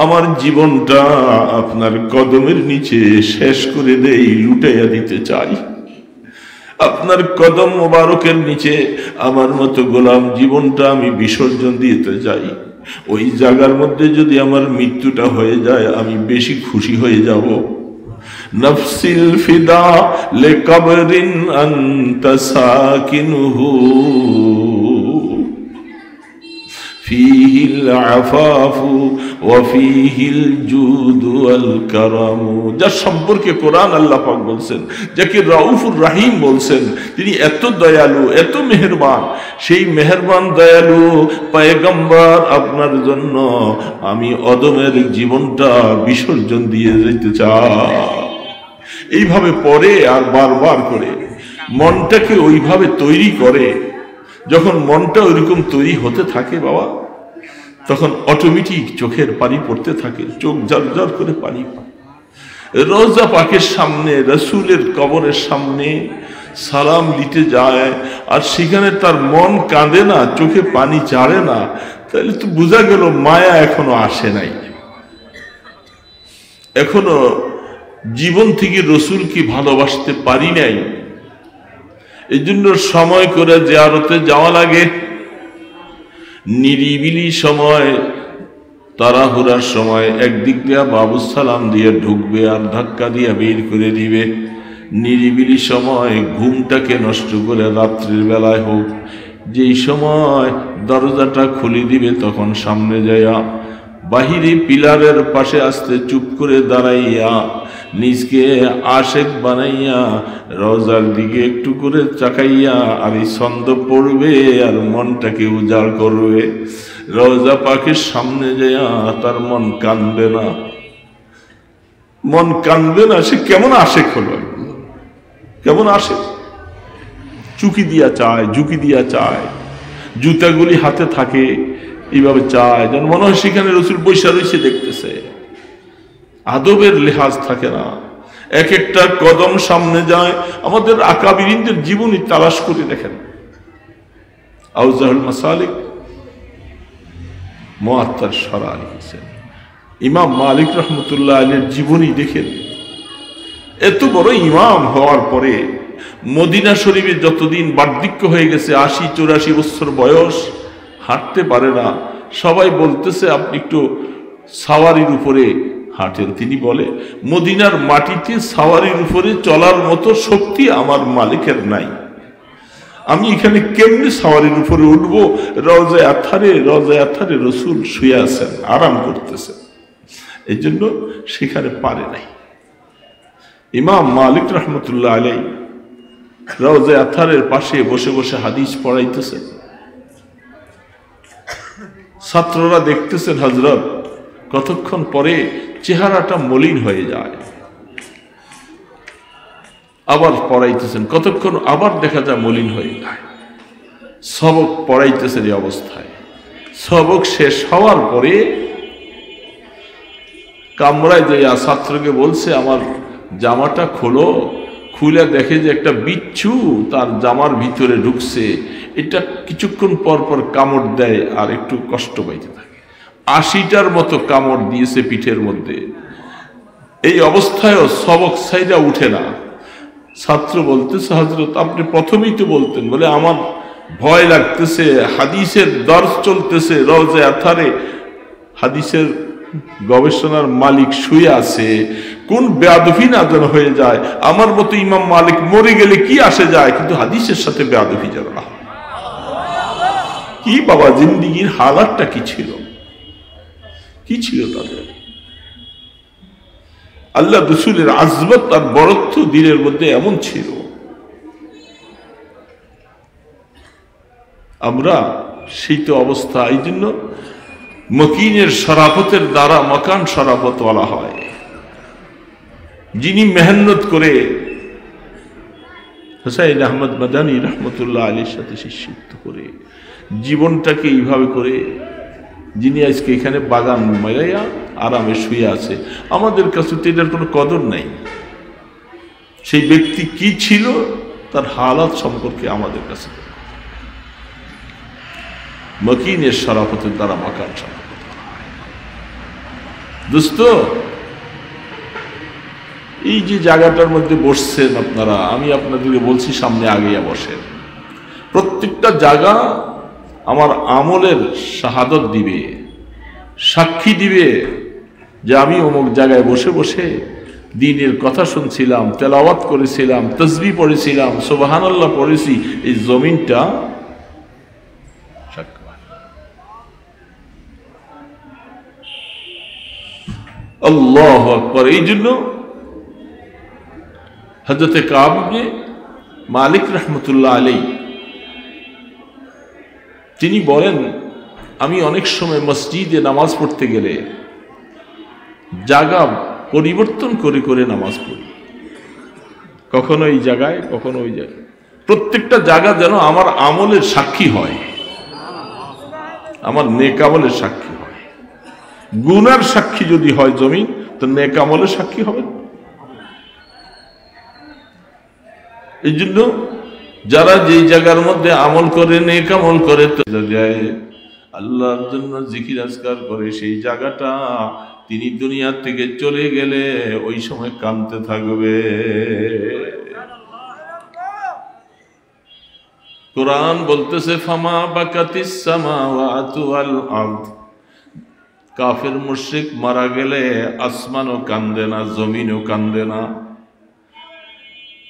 আমার জীবনটা আপনার কদমের নিচে শেষ করে দেই, লুটাইয়া দিতে চাই। আপনার কদম মোবারকের নিচে আমার মতো গোলাম জীবনটা আমি বিসর্জন দিতে চাই। ওই জায়গার মধ্যে যদি আমার মৃত্যুটা হয়ে যায়, আমি বেশি খুশি হয়ে যাব। নাফসিল ফিদা লিকবরিন আনতা সাকিনুহু ফীহিল আফাফু ওয়া ফীহিল জুদু ওয়াল কারামু। যার সম্পর্কে কোরআন আল্লাহ পাক বলছেন, যাকে রাউফুর রাহিম বলছেন, তিনি এত দয়ালু, এত মেহেরবান, সেই মেহেরবান দয়ালু পয়গম্বর আপনার জন্য আমি অদমের জীবনটা বিসর্জন দিয়ে যেতে চাই। এইভাবে পড়ে আর বারবার করে মনটাকে ওইভাবে তৈরি করে। যখন মনটা ওইরকম তৈরি হতে থাকে বাবা, তখন অটোমেটিক চোখের পানি পড়তে থাকে, চোখ ঝরঝর করে পানি। রওজা পাকের সামনে, রসুলের কবরের সামনে সালাম দিতে যায়, আর সেখানে তার মন কাঁদে না, চোখে পানি চাড়ে না, তাহলে তো বোঝা গেল মায়া এখনো আসে নাই, এখনো জীবন থেকে রসুলকে ভালোবাসতে পারি নাই। এই জন্য সময় করে জিয়ারতে যাওয়া লাগে, নিরিবিলি সময়, তাড়াহুড়ার সময় একদিক দিয়া বাবু সালাম দিয়ে ঢুকবে আর ধাক্কা দিয়ে বের করে দিবে। নিরিবিলি সময় ঘুমটাকে নষ্ট করে রাত্রির বেলায় হোক, যেই সময় দরজাটা খুলে দিবে তখন সামনে যাইয়া বাহিরে পিলারের পাশে আসতে চুপ করে দাঁড়াইয়া নিজকে আশেক বানাইয়া রওজার দিকে একটু করে চাকাইয়া আর এই ছন্দ পড়বে আর মনটাকে উজাড় করবে। রওজা পাকের সামনে যাইয়া তার মন কাঁদবে না, মন কাঁদবে না। সে কেমন আশেক হলো, কেমন আশেক, চুকি দিয়া চায়, ঝুঁকি দিয়া চায়, জুতাগুলি হাতে থাকে এইভাবে চায়, যেন মনে হয় সেখানে রসুল বৈশা রয়েছে দেখতেছে। আদবের লেহাজ থাকে না। এক একটা কদম সামনে যায়। আমাদের আকাবিরিনদের জীবনী তালাশ করে দেখেন, আউজাহুল মাসালিক মুআত্তার শরা লিখেছেন, ইমাম মালিক রহমতুল্লাহ আলাইহির জীবনী দেখেন। এত বড় ইমাম হওয়ার পরে মদিনা শরীফে যতদিন বার্ধক্য হয়ে গেছে, ৮০-৮৪ বছর বয়স, হাঁটতে পারে না। সবাই বলতেছে আপনি একটু সাওয়ারির উপরে হাঁটেন। তিনি বলে, মদিনার মাটিতে সাওয়ারির উপরে চলার মতো শক্তি আমার মালিকের নাই। আমি এখানে কেমনি সাওয়ারির উপরে উঠবো? রওজায়ে আথারে রসুল শুয়ে আছেন, আরাম করতেছেন, এই জন্য সেখানে পারে নাই। ইমাম মালিক রহমতুল্লাহ আলাইহি রওজায়ে আথারের পাশে বসে বসে হাদিস পড়াইতেছেন। ছাত্ররা দেখতেছেন হযরত কতক্ষণ পরে চেহারাটা মলিন হয়ে যায়, আবার পড়াইতেছেন, কতক্ষণ আবার দেখা যায় মলিন হয়ে যায়। সবক পড়াইতেছেন এই অবস্থায়। সবক শেষ হওয়ার পরে কামরায় যাইয়া ছাত্রকে বলছে, আমার জামাটা খোলো। খুলে দেখে যে একটা বিচ্ছু তার জামার ভিতরে ঢুকছে। এটা কিছুক্ষণ পর পর কামড় দেয় আর একটু কষ্ট পাইতে থাকে। ৮০টার মতো কামড় দিয়েছে পিঠের মধ্যে। এই অবস্থায়ও সবক সাইডা উঠে না। ছাত্র বলতেছে, হযরত আপনি প্রথমেই তো বলতেন। বলে, আমার ভয় লাগতেছে, হাদিসের দর্স চলতেছে রওজায়ে আথারে, হাদিসের গবেষণার মালিক শুয়ে আছে, কোন বেয়াদবি না যেন হয়ে যায়। আমার মতো ইমাম মালিক মরে গেলে কি আসে যায়, কিন্তু হাদিসের সাথে বেয়াদবি যেন না। কি বাবা, জিন্দিগির হালাতটা কি ছিল, কি ছিল তাদের? আল্লাহ রাসূলের আজমত আর বরত্ব দিনের মধ্যে এমন ছিল। আমরা সেই তো অবস্থা। এই জন্য মকিনের শরাফতের দ্বারা মকান শরাফত বলা হয়। যিনি মেহনত করে হুসাইন আহমদ মাদানী রহমতুল্লাহ আলীর সাথে শিষ্যত্ব করে জীবনটাকে এইভাবে করে, যিনি আজকে এখানে বাগান মেরাইয়া আরামে শুয়ে আছে, আমাদের কাছে তো এটার কোনো কদর নাই। সেই ব্যক্তি কি ছিল তার হালাত সম্পর্কে আমাদের কাছে মকিনের শরাফতের দ্বারা মাকান শরাফত। দোস্ত, এই যে জায়গাটার মধ্যে বসছেন আপনারা, আমি আপনাদেরকে বলছি সামনে আগেয়া বসেন। প্রত্যেকটা জায়গা আমার আমলের শাহাদত দিবে, সাক্ষী দিবে যে আমি অমুক জায়গায় বসে বসে দ্বীনের কথা শুনছিলাম, তেলাওয়াত করেছিলাম, তাসবিহ পড়েছিলাম, সুবহানাল্লাহ পড়েছি। এই জমিনটা আল্লাহু আকবার। এই জন্য হযরতে কাব ইবনে মালিক রাহমাতুল্লাহ আলাইহি তিনি বলেন, আমি অনেক সময় মসজিদে নামাজ পড়তে গেলে জায়গা পরিবর্তন করে করে নামাজ পড়ি, কখনো এই জায়গায়, কখনো ওই জায়গায়। প্রত্যেকটা জায়গা যেন আমার আমলের সাক্ষী হয়, আমার নেক আমলের সাক্ষী হয়। গুনার সাক্ষী যদি হয় জমিন, তো নেক আমলের সাক্ষী হবে। এই জন্য যারা যেই জায়গার মধ্যে আমল করে, নেক আমল করে, আল্লাহর জন্য জিকির আজকার করে, সেই জায়গাটা তিনি দুনিয়া থেকে চলে গেলে ওই সময় কাঁদতে থাকবে। কোরআন বলতেছে, ফামা বাকাতিস সামাওয়াতু ওয়াল আরদ। কাফের মুশরিক মারা গেলে আসমানও কান্দে না, জমিনও কান্দে না।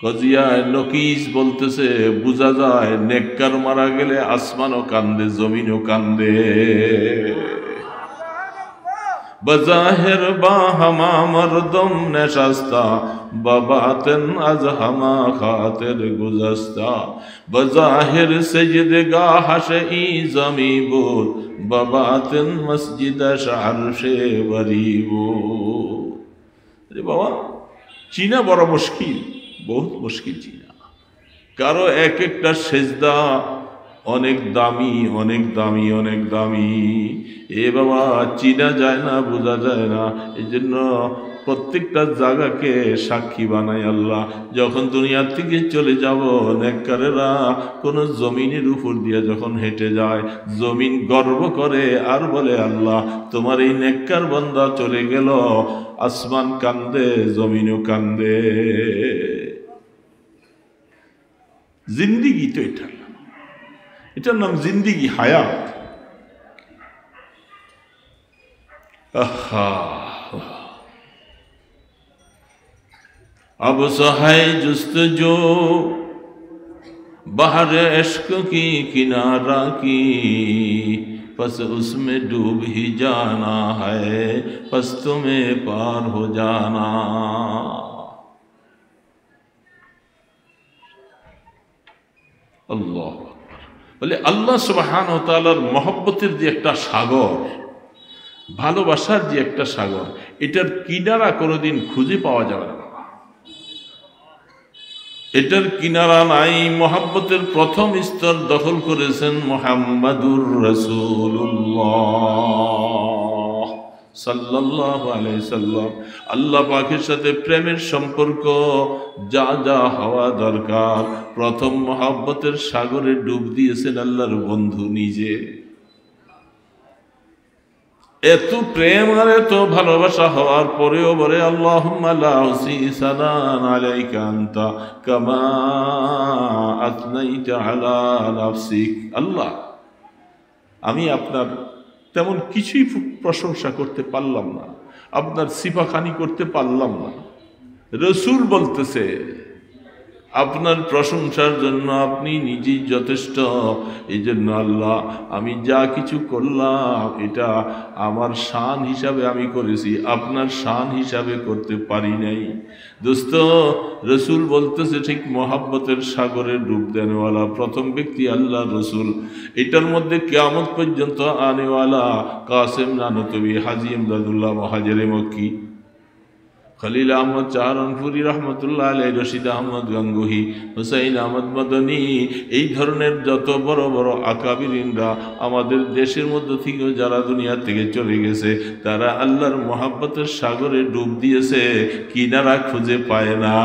কজিয়ায় নকিস বলতেছে, বুঝা যায় নেককার মারা গেলে আসমানও কান্দে, জমিনও কান্দে। বজাহের বা হামা মরদম নেশাস্তা, বাবাতেন আজ হামা খাতের গুজস্তা। বজাহের সেজদগা হাসে ই জমি বুদ, বাবাতেন মসজিদ শাহর সে বরিবু। রে বাবা, চীনা বড় মুশকিল, বহুত মুশকিল চীনা। কারো এক একটা সেজদা অনেক দামি, অনেক দামি, অনেক দামি। এ বাবা, চিনা যায় না, বোঝা যায় না। এই জন্য প্রত্যেকটা জায়গাকে সাক্ষী বানায় আল্লাহ। যখন দুনিয়ার থেকে চলে যাব, নেককারেরা কোনো জমিনের উপর দিয়ে যখন হেঁটে যায়, জমিন গর্ব করে আর বলে, আল্লাহ তোমার এই নেককার বান্দা চলে গেল। আসমান কান্দে, জমিনও কান্দে। জিন্দিগি তো এটার নাম জিন্দিগি, হায়াত। अब है जुस्तजो बहर इश्क की किनारा की, बस उसमें डूब ही जाना है, बस तुम्हें पार हो जाना। अल्लाह বলে আল্লাহ সুবহানাহু ওয়া তাআলার মহব্বতের যে একটা সাগর, ভালোবাসার যে একটা সাগর, এটার কিনারা কোনোদিন খুঁজে পাওয়া যাবে না। এটার কিনারা নাই। মহব্বতের প্রথম স্তর দখল করেছেন মুহাম্মাদুর রাসূলুল্লাহ সাল্লাল্লাহু আলাইহি সাল্লাম। আল্লাহ পাকের সাথে প্রেমের সম্পর্ক যা যা হওয়া দরকার, প্রথম মহব্বতের সাগরে ডুব দিয়েছেন আল্লাহর বন্ধু নিজে। এত প্রেম আর এত ভালোবাসা হওয়ার পরেও বলে, আল্লাহুম্মা লা উসি সানান আলাইকা আনতা কামা আসনাইতা আলা নাফসিক। আল্লাহ, আমি আপনার তেমন কিছুই প্রশংসা করতে পারলাম না, আপনার সিফাখানি করতে পারলাম না। রসূল বলতেছে, আপনার প্রশংসার জন্য আপনি নিজেই যথেষ্ট। এই জন্য আল্লাহ, আমি যা কিছু করলাম এটা আমার শান হিসাবে আমি করেছি, আপনার শান হিসাবে করতে পারি নাই। দোস্ত, রসূল বলতেছে ঠিক মহাব্বতের সাগরে ডুব দেনওয়ালা প্রথম ব্যক্তি আল্লাহ রসূল। এটার মধ্যে কিয়ামত পর্যন্ত আনেওয়ালা কাসেম নানতবী, হাজী ইমদাদুল্লাহ মুহাজিরে মক্কি, খলিল আহমদ চাহারানপুরি রহমতুল্লাহ আলাই, রশিদ আহমদ গাঙ্গুহি, হুসাইন আহমদ মদনী, এই ধরনের যত বড় বড় আকাবিরিনরা আমাদের দেশের মধ্য থেকেও যারা দুনিয়া থেকে চলে গেছে, তারা আল্লাহর মহাব্বতের সাগরে ডুব দিয়েছে, কিনারা খুঁজে পায় না।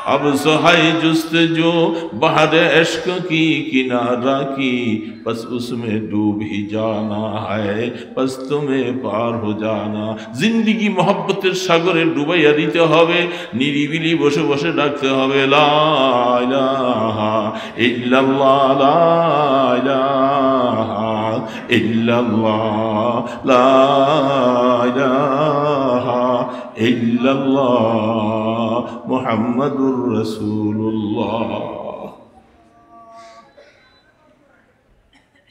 अब है जुस्तजो बहर इश्क की किनारा की, बस उसमें डूब ही जाना है, बस तुम्हें पार हो जाना। जिंदगी मोहब्बतेर सागरे डुबाइया दिते हबे, निरिबिली बसे बसे डाकते हबे, ला इलाहा इल्लाल्लाह, ला इलाहा इल्लाल्लाह, ला इलाहा इल्लाल्लाह मुहम्मदुर রাসূলুল্লাহ।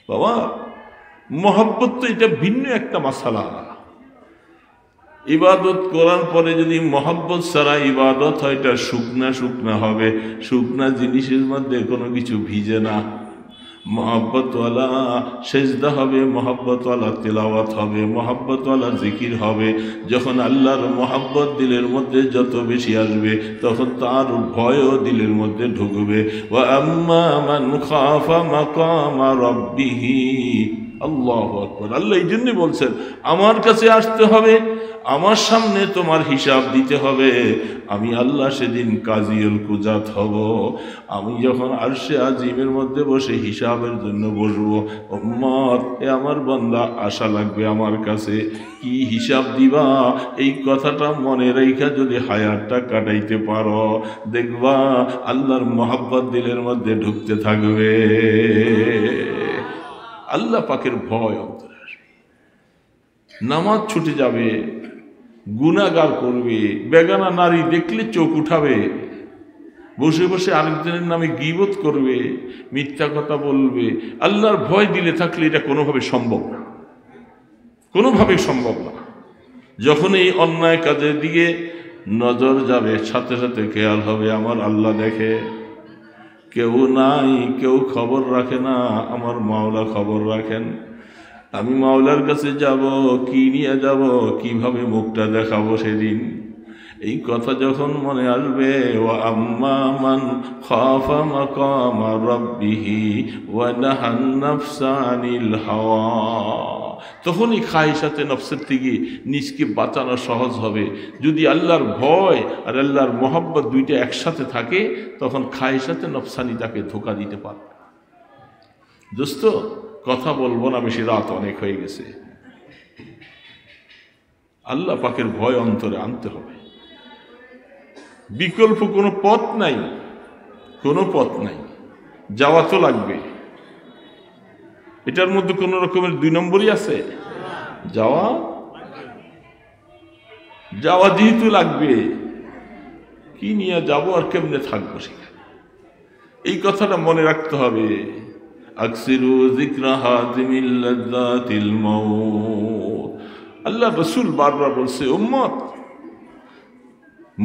বাবা, মহব্বত তো এটা ভিন্ন একটা মাসালা। ইবাদত করার পরে যদি মহব্বত ছাড়া ইবাদত হয়, এটা শুকনা শুকনা হবে। শুকনা জিনিসের মধ্যে কোনো কিছু ভিজে না। মহব্বতওয়ালা সেজদা হবে, মহব্বতওয়ালা তেলাওয়াত হবে, মহব্বতওয়ালা জিকির হবে। যখন আল্লাহর মহব্বত দিলের মধ্যে যত বেশি আসবে, তখন তার ভয়ও দিলের মধ্যে ঢুকবে। ওয়া আম্মা মান খাফা মাকামা রাব্বিহি, আল্লাহু আকবার। আল্লাহ এই জন্য বলছেন, আমার কাছে আসতে হবে, আমার সামনে তোমার হিসাব দিতে হবে। আমি আল্লাহ সেদিন কাজিউল কুজাত হব। আমি যখন আরশে আজিমের মধ্যে বসে হিসাবের জন্য বসবো, উম্মত, এ আমার বান্দা আশা লাগবে আমার কাছে, কি হিসাব দিবা? এই কথাটা মনে রেখা যদি হায়াতটা কাটাইতে পারো, দেখবা আল্লাহর মহব্বত দিলের মধ্যে ঢুকতে থাকবে। আল্লাহ পাকের ভয় অন্তরে আসবে, নামাজ ছুটে যাবে, গুনাহগার করবে, বেগানা নারী দেখলে চোখ উঠাবে, বসে বসে আরেকজনের নামে গীবত করবে, মিথ্যা কথা বলবে। আল্লাহর ভয় দিলে থাকলে এটা কোনোভাবে সম্ভব না, কোনোভাবে সম্ভব না। যখন এই অন্যায় কাজের দিকে নজর যাবে, সাথে সাথে খেয়াল হবে আমার আল্লাহ দেখে। কেউ নাই, কেউ খবর রাখে না, আমার মাওলা খবর রাখেন। আমি মাওলার কাছে যাব, কি নিয়ে যাব, কিভাবে মুখটা দেখাবো সেদিন। এই কথা যখন মনে আসবে, ওয়া আম্মা মান খাফা মাকামা রাব্বিহি ওয়া নাহান নাফসা আনিল হাওয়া, তখনই খায়সাতে নফসের থেকে নিজকে বাঁচানো সহজ হবে। যদি আল্লাহর ভয় আর আল্লাহর মহব্বত দুইটা একসাথে থাকে, তখন খায়সাতে নফসানি তাকে ধোঁকা দিতে পারবে। দোস্ত, কথা বলবো না, বেশি রাত অনেক হয়ে গেছে। আল্লাহ পাকের ভয় অন্তরে আনতে হবে। বিকল্প কোনো পথ নাই, কোনো পথ নাই, যাওয়া তো লাগবে। এটার মধ্যে কোন রকমের দুই নম্বরই আছে? যাওয়া যাওয়া যেহেতু লাগবে, কি নিয়ে যাব আর কেমনে থাকবো সেখানে, এই কথাটা মনে রাখতে হবে। আকসিরু যিকরা হাযিমিল লাযযাতিল মাউত, আল্লাহ রাসূল বারবার বলছে, উম্মত,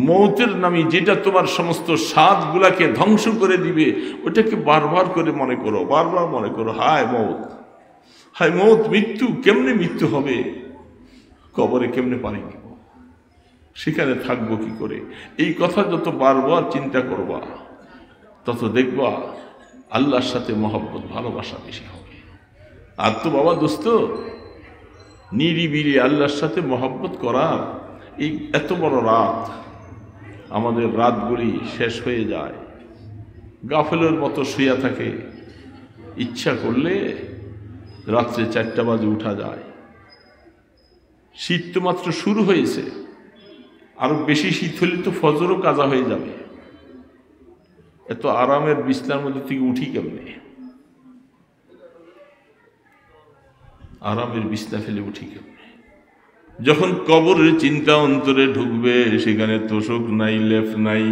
মৌতের নামে যেটা তোমার সমস্ত স্বাদগুলাকে ধ্বংস করে দিবে, ওটাকে বারবার করে মনে করো, বারবার মনে করো। হায় মৌত, হায় মৌত, মৃত্যু, কেমনে মৃত্যু হবে, কবরে কেমনে পানি দিব, সেখানে থাকবো কি করে। এই কথা যত বারবার চিন্তা করবা, তত দেখবা আল্লাহর সাথে মহব্বত, ভালোবাসা বেশি হবে। আর তো বাবা দোস্ত, নিরিবিলি আল্লাহর সাথে মহব্বত করা, এই এত বড় রাত, আমাদের রাতগুলি শেষ হয়ে যায়, গাফেলের মতো শুয়ে থাকে। ইচ্ছা করলে রাত্রে 4টা বাজে উঠা যায়। শীত তো মাত্র শুরু হয়েছে, আরো বেশি শীত হলে তো ফজরও কাজা হয়ে যাবে। এত আরামের বিছনার মধ্যে থেকে উঠি কেমনে, আরামের বিছনা ফেলে উঠি কেমনে। যখন কবরের চিন্তা অন্তরে ঢুকবে, সেখানে তোষক নাই, লেপ নাই,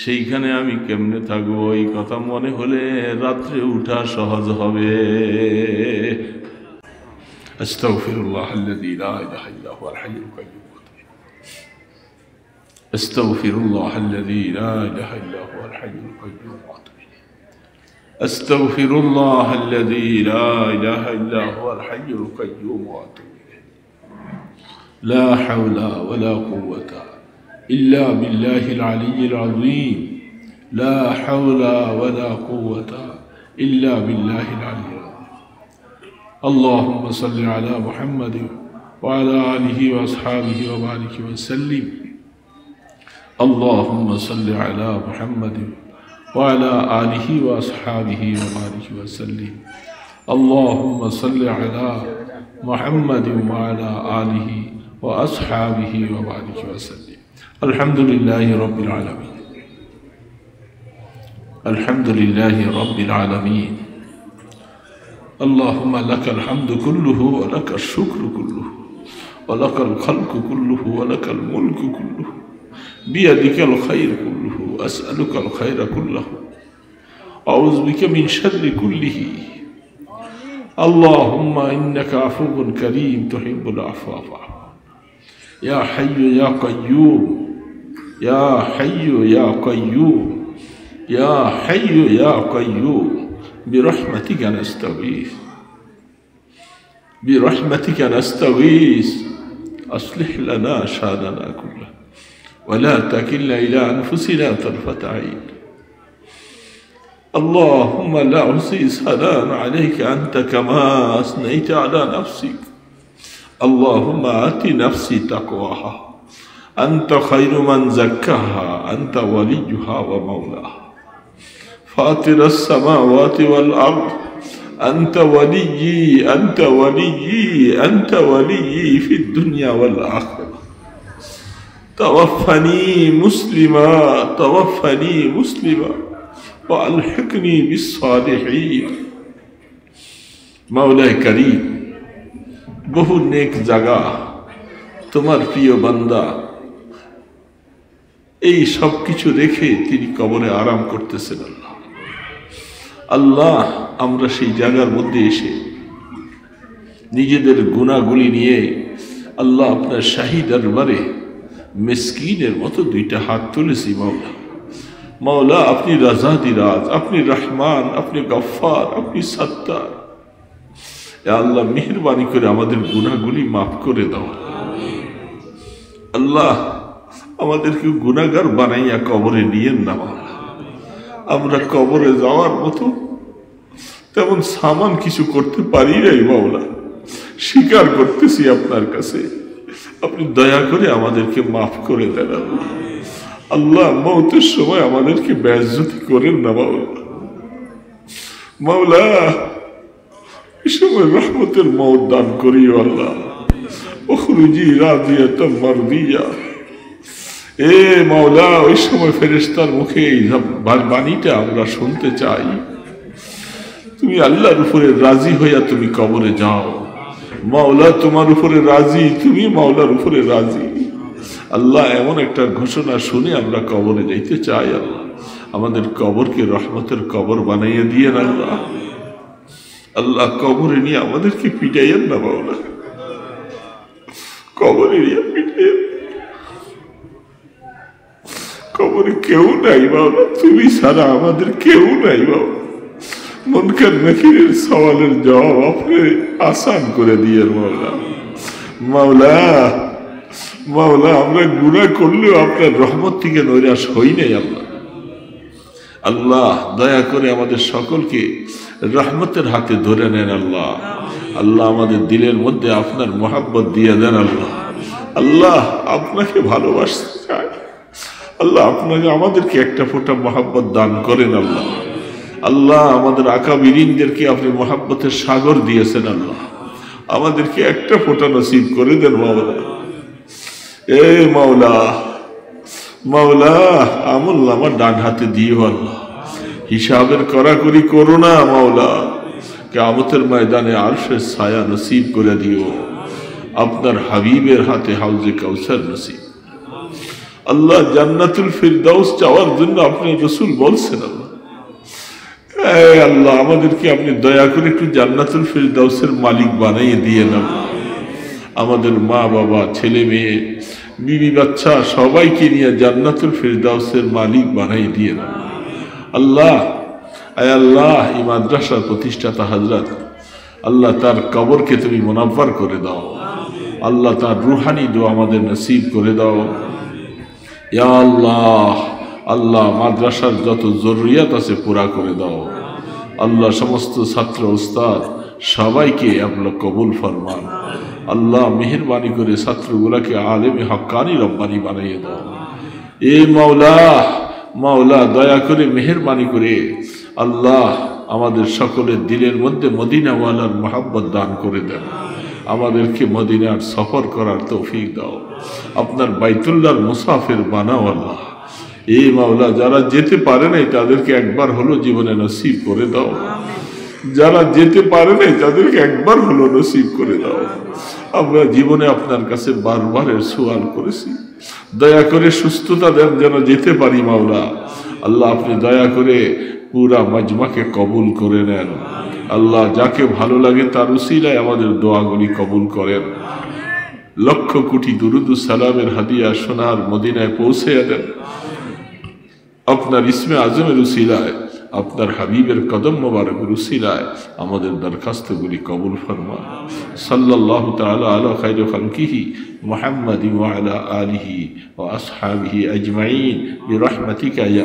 সেইখানে আমি কেমনে থাকবো, এই কথা মনে হলে রাত্রে উঠা সহজ হবে। আস্তাগফিরুল্লাহাল্লাযী লা ইলাহা ইল্লা হুয়াল হাইয়ুল কাইয়্যুম, আস্তাগফিরুল্লাহাল্লাযী লা ইলাহা ইল্লা হুয়াল হাইয়ুল কাইয়্যুম, আস্তাগফিরুল্লাহাল্লাযী লা ইলাহা ইল্লা হুয়াল হাইয়ুল কাইয়্যুম। لا حول ولا قوة إلا بالله العلي العظيم، لا حول ولا قوة إلا بالله العلي العظيم. اللهم صل على محمد وعلى آله وأصحابه وبارك وسلم. اللهم صل على محمد وعلى آله وأصحابه وبارك وسلم. اللهم صل على محمد وعلى آله وأصحابه وبارك وسلم. الحمد لله رب العالمين، الحمد لله رب العالمين. اللهم لك الحمد كله ولك الشكر كله ولك الخلق كله ولك الملك كله، بيدك الخير كله، أسألك الخير كله، أعوذ بك من شر كله. اللهم إنك عفو كريم تحب العفو فاعف. يا حي يا قيوم، يا حي يا قيوم، يا حي يا قيوم، برحمتك نستغيث، برحمتك نستغيث، أصلح لنا شأننا كله ولا تكلنا إلى أنفسنا طرفة عين. اللهم لا أحصي ثناء عليك أنت كما أثنيت على نفسك. اللهم آت نفسي تقواها، أنت خير من زكاها، أنت وليها ومولاها. فاطر السماوات والأرض، أنت وليي، أنت وليي، أنت وليي في الدنيا والآخرة. توفني مسلما، توفني مسلما، وألحقني بالصالحين. مولاي كريم, বহু নেক জায়গা তোমার প্রিয় বান্দা এই সব কিছু রেখে তিনি কবরে আরাম করতেছেন। আল্লাহ আল্লাহ, আমরা সেই জায়গার মধ্যে এসে নিজেদের গুনাহগুলি নিয়ে আল্লাহ আপনার শাহী দরবারে মিসকিনের মতো দুইটা হাত তুলেছি। মাওলা মাওলা, আপনি রাজাদিরাজ, আপনি রহমান, আপনি গফফার, আপনি সত্তার। আল্লাহ মেহেরবানি করে আমাদের গুনাহগুলি মাফ করে দাও। আল্লাহ আমাদেরকে গুনাহগার বানাইয়া কবরে নিয়েন না মাওলা। আমরা কবরে যাওয়ার মতো তেমন সামান কিছু করতে পারি নাই মাওলা, স্বীকার করতেছি আপনার কাছে। আপনি দয়া করে আমাদেরকে মাফ করে দেন আল্লাহ। আল্লাহ মওতের সময় আমাদেরকে বেইজ্জতি করেন না মাওলা। মাওলা এই সময় রহমতের মওত দান করিও আল্লাহ। উখরুজি রাদিয়াতাম মারদিয়া। এ মাওলা ওই সময় ফেরেশতার মুখে এই বাণীটা আমরা শুনতে চাই, তুমি আল্লাহর উপরে রাজি হইয়া তুমি কবরে যাও। মাওলা তোমার উপরে রাজি, তুমি মাওলার উপরে রাজি। আল্লাহ এমন একটা ঘোষণা শুনে আমরা কবরে যাইতে চাই। আল্লাহ আমাদের কবরকে রহমতের কবর বানাইয়া দিয়েন আল্লাহ। আল্লাহ কবরে নিয়ে আমাদেরকে পিটাইয়েন না মাওলা, কবরে নিয়ে পিটাইয়েন। কবরে কেউ নাই মাওলা, তুমি ছাড়া আমাদের কেউ নাই মাওলা। মুনকার নাকিরের সওয়ালের জবাব আপনি আসান করে দিয়ে মাওলা। মাওলা মাওলা আমরা গুনাহ করলেও আপনার রহমত থেকে নৈরাশ হই নাই আল্লাহ। আল্লাহ দয়া করে আমাদের সকলকে রহমতের হাতে ধরে নেন আল্লাহ। আল্লাহ আমাদের দিলের মধ্যে আপনার মহব্বত দিয়ে দেন আল্লাহ। আল্লাহ আপনাকে ভালোবাসতে চাই আল্লাহ, আপনাকে আমাদেরকে একটা ফোঁটা মহব্বত দান করেন আল্লাহ। আল্লাহ আমাদের আকাবিরিনদেরকে আপনি মহব্বতের সাগর দিয়েছেন আল্লাহ, আমাদেরকে একটা ফোঁটা নসিব করে দেন মাওলা। এ মাওলা মাওলা আমল আমার ডান হাতে দিও আল্লাহ, হিসাবের কড়াকড়ি করো না মাওলা। কিয়ামতের ময়দানে আরশের ছায়া নসিব করে দিও, আপনার হাবিবের হাতে হাউজে কাউসার নসিব। আল্লাহ জান্নাতুল ফিরদাউস চাওয়ার জন্য আপনি রাসূল বলছেন আল্লাহ। আল্লাহ আমাদেরকে আপনি দয়া করে একটু জান্নাতুল ফিরদাউসের মালিক বানিয়ে দিয়ে না। আমাদের মা বাবা ছেলে মেয়ে বিবি বাচ্চা সবাইকে নিয়ে জান্নাতুল ফিরদাউসের মালিক বানিয়ে দিয়ে না আল্লাহ। আয় আল্লাহ এই মাদ্রাসার প্রতিষ্ঠাতা হযরত আল্লাহ তার কবরকে তুমি মুনাব্বার করে দাও আল্লাহ, তার রুহানি দোয়া আমাদের নসিব করে দাও ইয়া আল্লাহ। আল্লাহ মাদ্রাসার যত জরুরিয়াত আছে পুরা করে দাও আল্লাহ। সমস্ত ছাত্র উস্তাদ সবাইকে আপনার কবুল ফরমান আল্লাহ। মেহেরবানি করে ছাত্রগুলাকে আলেমে হক্কানি রব্বানি বানিয়ে দাও। এ মাওলা মাওলা দয়া করে মেহেরবানি করে আল্লাহ আমাদের সকলের দিলের মধ্যে মদিনাওয়ালার মহব্বত দান করে দেন। আমাদেরকে মদিনার সফর করার তৌফিক দাও, আপনার বাইতুল্লাহর মুসাফির বানাও আল্লাহ। এই মাওলা যারা যেতে পারে নাই তাদেরকে একবার হলো জীবনে নসিব করে দাও, যারা যেতে পারে নাই তাদেরকে একবার হলো নসিব করে দাও। আমরা জীবনে আপনার কাছে বারবার সুয়াল করেছি, দয়া করে সুস্থতা দেন যেন যেতে পারি মাওলা। আল্লাহ আপনি দয়া করে পুরা মাজমাকে কবুল করে নেন আল্লাহ। যাকে ভালো লাগে তার উসিলায় আমাদের দোয়াগুলি কবুল করেন। লক্ষ কোটি দুরুদ সালামের হাদিয়া সোনার মদিনায় পৌঁছে দেন। আপনার ইসমে আজমের উসিলায়, আপনার হাবিবের কদম মোবারকের উসিলায় আমাদের দরখাস্তগুলি কবুল ফরমান। সাল্লাল্লাহু তাআলা আলা খায়রি খালকিহি মুহাম্মাদিন ওয়া আলা আলিহি ওয়া আসহাবিহি আজমাইন বিরহমাতিকা ইয়া